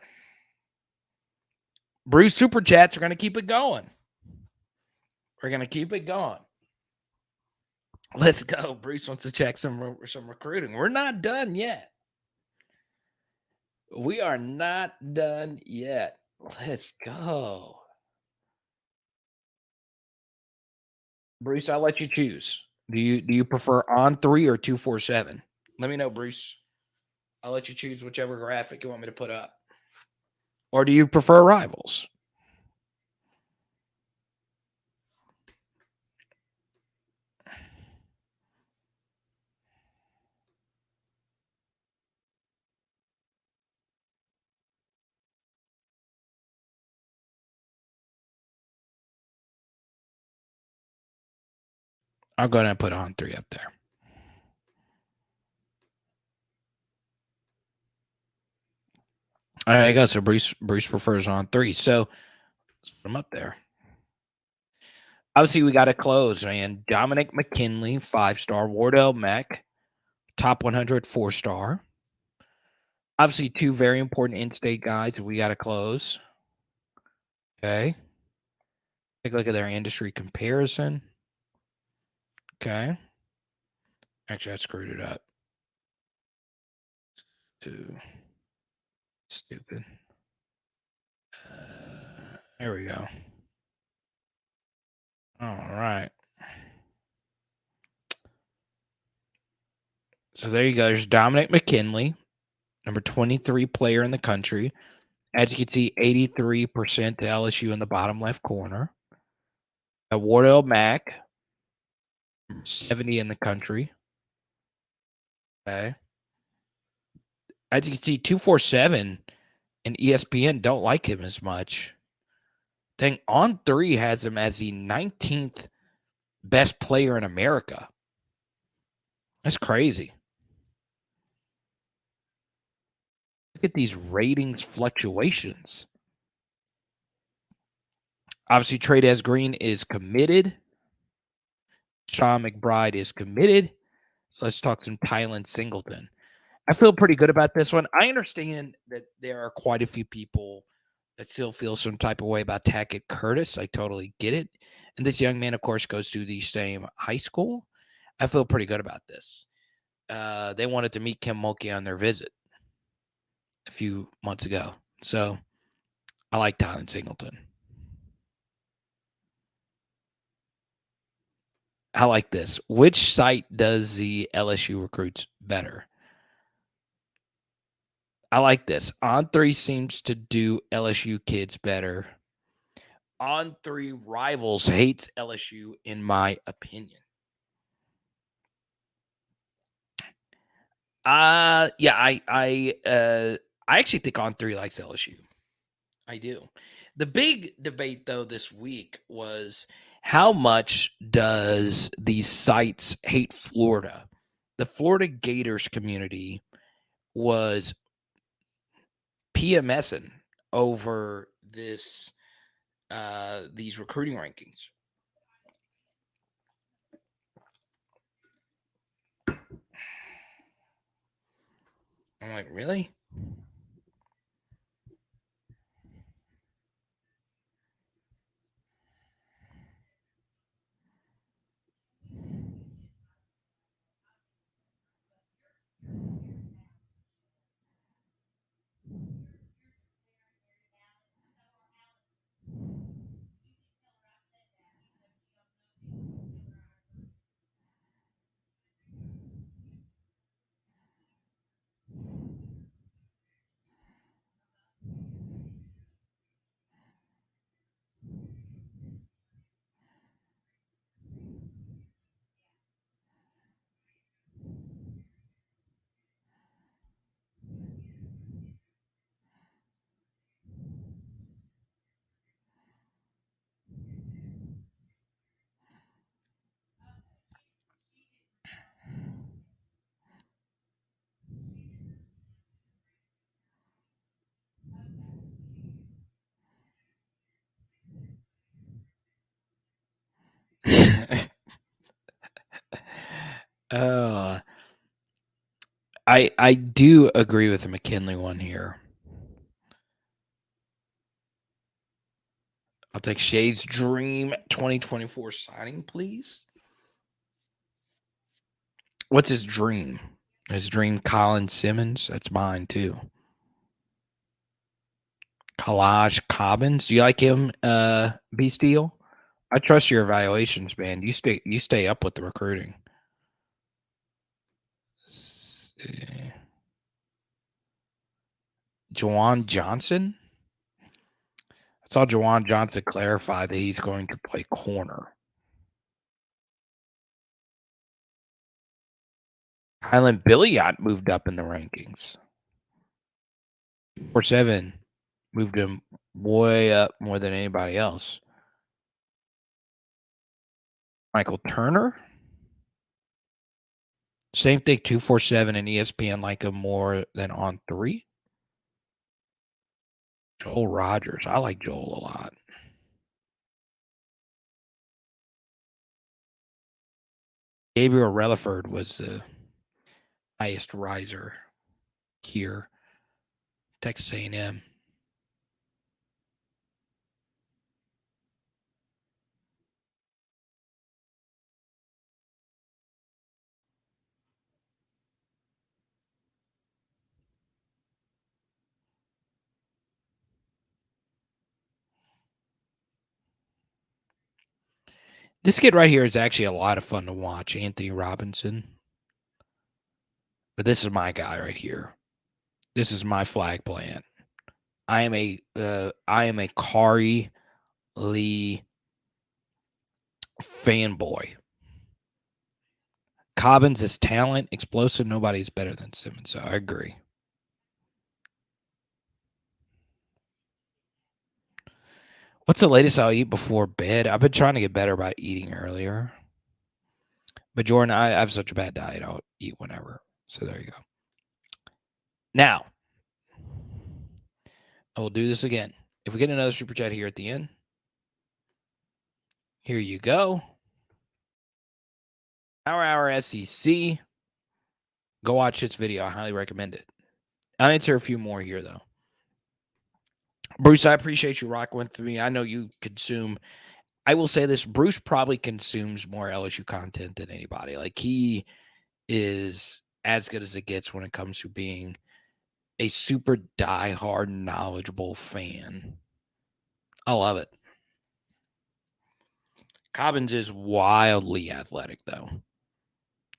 Bruce Super Chats are going to keep it going. We're going to keep it going. Let's go. Bruce wants to check some recruiting. We're not done yet. We are not done yet. Let's go. Bruce, I'll let you choose. Do you prefer on 3 or 247? Let me know, Bruce. I'll let you choose whichever graphic you want me to put up. Or do you prefer rivals? I'll go ahead and put on 3 up there. All right, I guess so. Bruce prefers on 3. So let's put him up there. Obviously, we got to close, man. Dominic McKinley, 5-star. Wardell Mack, top 100, 4-star. Obviously, 2 very important in-state guys that we got to close. Okay. Take a look at their industry comparison. Okay. Actually, I screwed it up. Too stupid. There we go. All right. So there you go. There's Dominic McKinley, number 23 player in the country. As you can see, 83% to LSU in the bottom left corner. Wardell Mack, 70 in the country. Okay. As you can see, 247 and ESPN don't like him as much. I think On 3 has him as the 19th best player in America. That's crazy. Look at these ratings fluctuations. Obviously, Trey Green is committed. Sean McBride is committed. So let's talk some Tylen Singleton. I feel pretty good about this one. I understand that there are quite a few people that still feel some type of way about Tackett Curtis. I totally get it. And this young man, of course, goes to the same high school. I feel pretty good about this. They wanted to meet Kim Mulkey on their visit a few months ago. So I like Tylen Singleton. I like this. Which site does the LSU recruits better? I like this. On 3 seems to do LSU kids better. On 3 Rivals hates LSU, in my opinion. Yeah, I actually think On 3 likes LSU. I do. The big debate though this week was how much does these sites hate Florida? The Florida Gators community was PMSing over this these recruiting rankings. I'm like, really? Uh, I do agree with the McKinley one here. I'll take Shay's Dream 2024 signing, please. What's his dream? His dream, Colin Simmons. That's mine too. Kalaj Cobbins. Do you like him, B Steel? I trust your evaluations, man. You stay up with the recruiting. Jawan Johnson. I saw Jawan Johnson clarify that he's going to play corner. Kylan Billiot moved up in the rankings. 4-7 moved him way up more than anybody else. Michael Turner. Same thing, 247 and ESPN like him more than on 3. Joel Rogers. I like Joel a lot. Gabriel Relaford was the highest riser here. Texas A&M. This kid right here is actually a lot of fun to watch, Anthony Robinson. But this is my guy right here. This is my flag plant. I am a Kari Lee fanboy. Cobbins is talent, explosive. Nobody's better than Simmons, so I agree. What's the latest I'll eat before bed? I've been trying to get better about eating earlier. But Jordan, I have such a bad diet. I'll eat whenever. So there you go. Now, I will do this again. If we get another super chat here at the end, here you go. Our SEC. Go watch this video. I highly recommend it. I'll answer a few more here, though. Bruce, I appreciate you rocking with me. I know you consume. I will say this. Bruce probably consumes more LSU content than anybody. Like, he is as good as it gets when it comes to being a super diehard, knowledgeable fan. I love it. Cobbins is wildly athletic, though.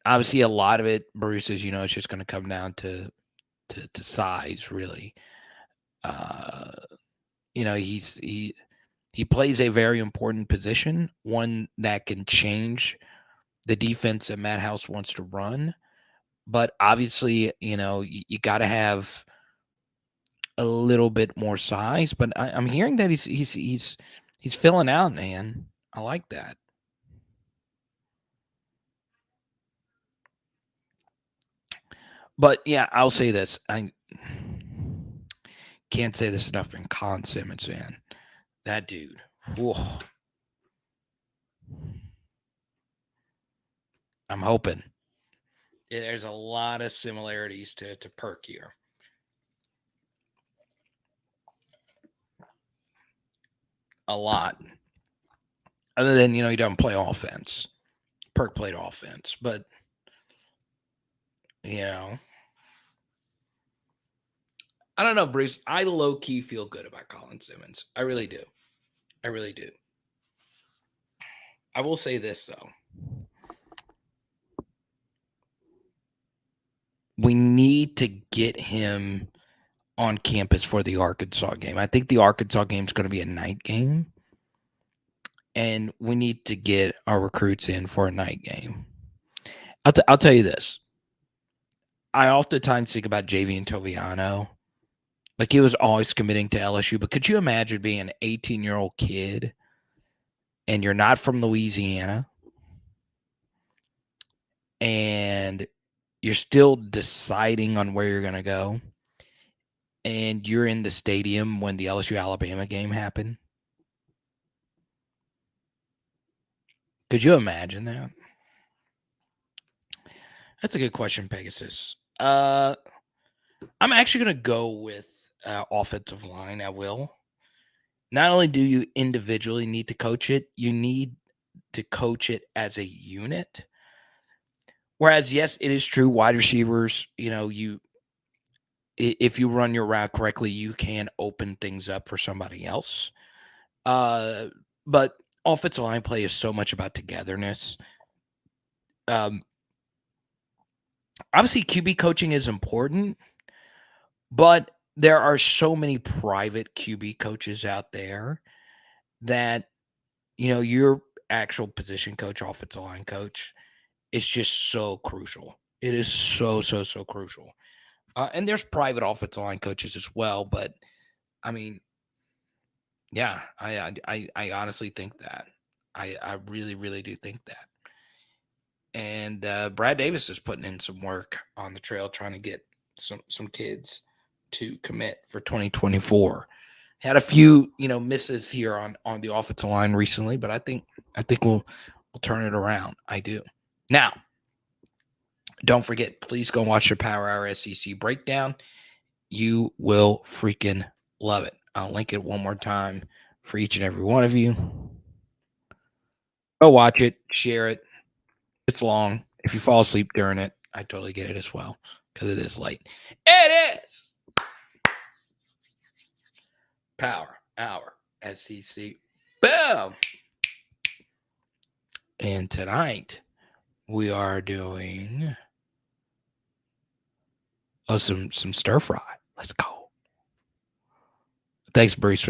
Obviously, a lot of it, Bruce, is, it's just going to come down to size, really. He plays a very important position, one that can change the defense that Matt House wants to run. But obviously, you got to have a little bit more size. But I'm hearing that he's filling out, man. I like that. But yeah, I'll say this. I can't say this enough, man. Colin Simmons, man. That dude. Whoa. I'm hoping. There's a lot of similarities to Perk here. A lot. Other than, he doesn't play offense. Perk played offense. But, I don't know, Bruce. I low-key feel good about Colin Simmons. I really do. I really do. I will say this, though. We need to get him on campus for the Arkansas game. I think the Arkansas game is going to be a night game. And we need to get our recruits in for a night game. I'll tell you this. I oftentimes think about Javian Toviano. Like, he was always committing to LSU. But could you imagine being an 18-year-old kid and you're not from Louisiana and you're still deciding on where you're going to go and you're in the stadium when the LSU-Alabama game happened? Could you imagine that? That's a good question, Pegasus. I'm actually going to go with offensive line. I will. Not only do you individually need to coach it, you need to coach it as a unit. Whereas, yes, it is true, wide receivers, if you run your route correctly, you can open things up for somebody else. But offensive line play is so much about togetherness. Obviously, QB coaching is important, but there are so many private QB coaches out there that, your actual position coach, offensive line coach, is just so crucial. It is so, so, so crucial. And there's private offensive line coaches as well, but I mean, yeah, I honestly think that. I really, really do think that. And Brad Davis is putting in some work on the trail, trying to get some kids to commit for 2024. Had a few, misses here on the offensive line recently, but I think we'll turn it around. I do. Now, don't forget, please go watch your Power Hour SEC breakdown. You will freaking love it. I'll link it one more time for each and every one of you. Go watch it, share it. It's long. If you fall asleep during it, I totally get it as well because it is late. It is Power Hour SEC. Boom. And tonight we are doing some stir fry. Let's go. Thanks, Bruce, for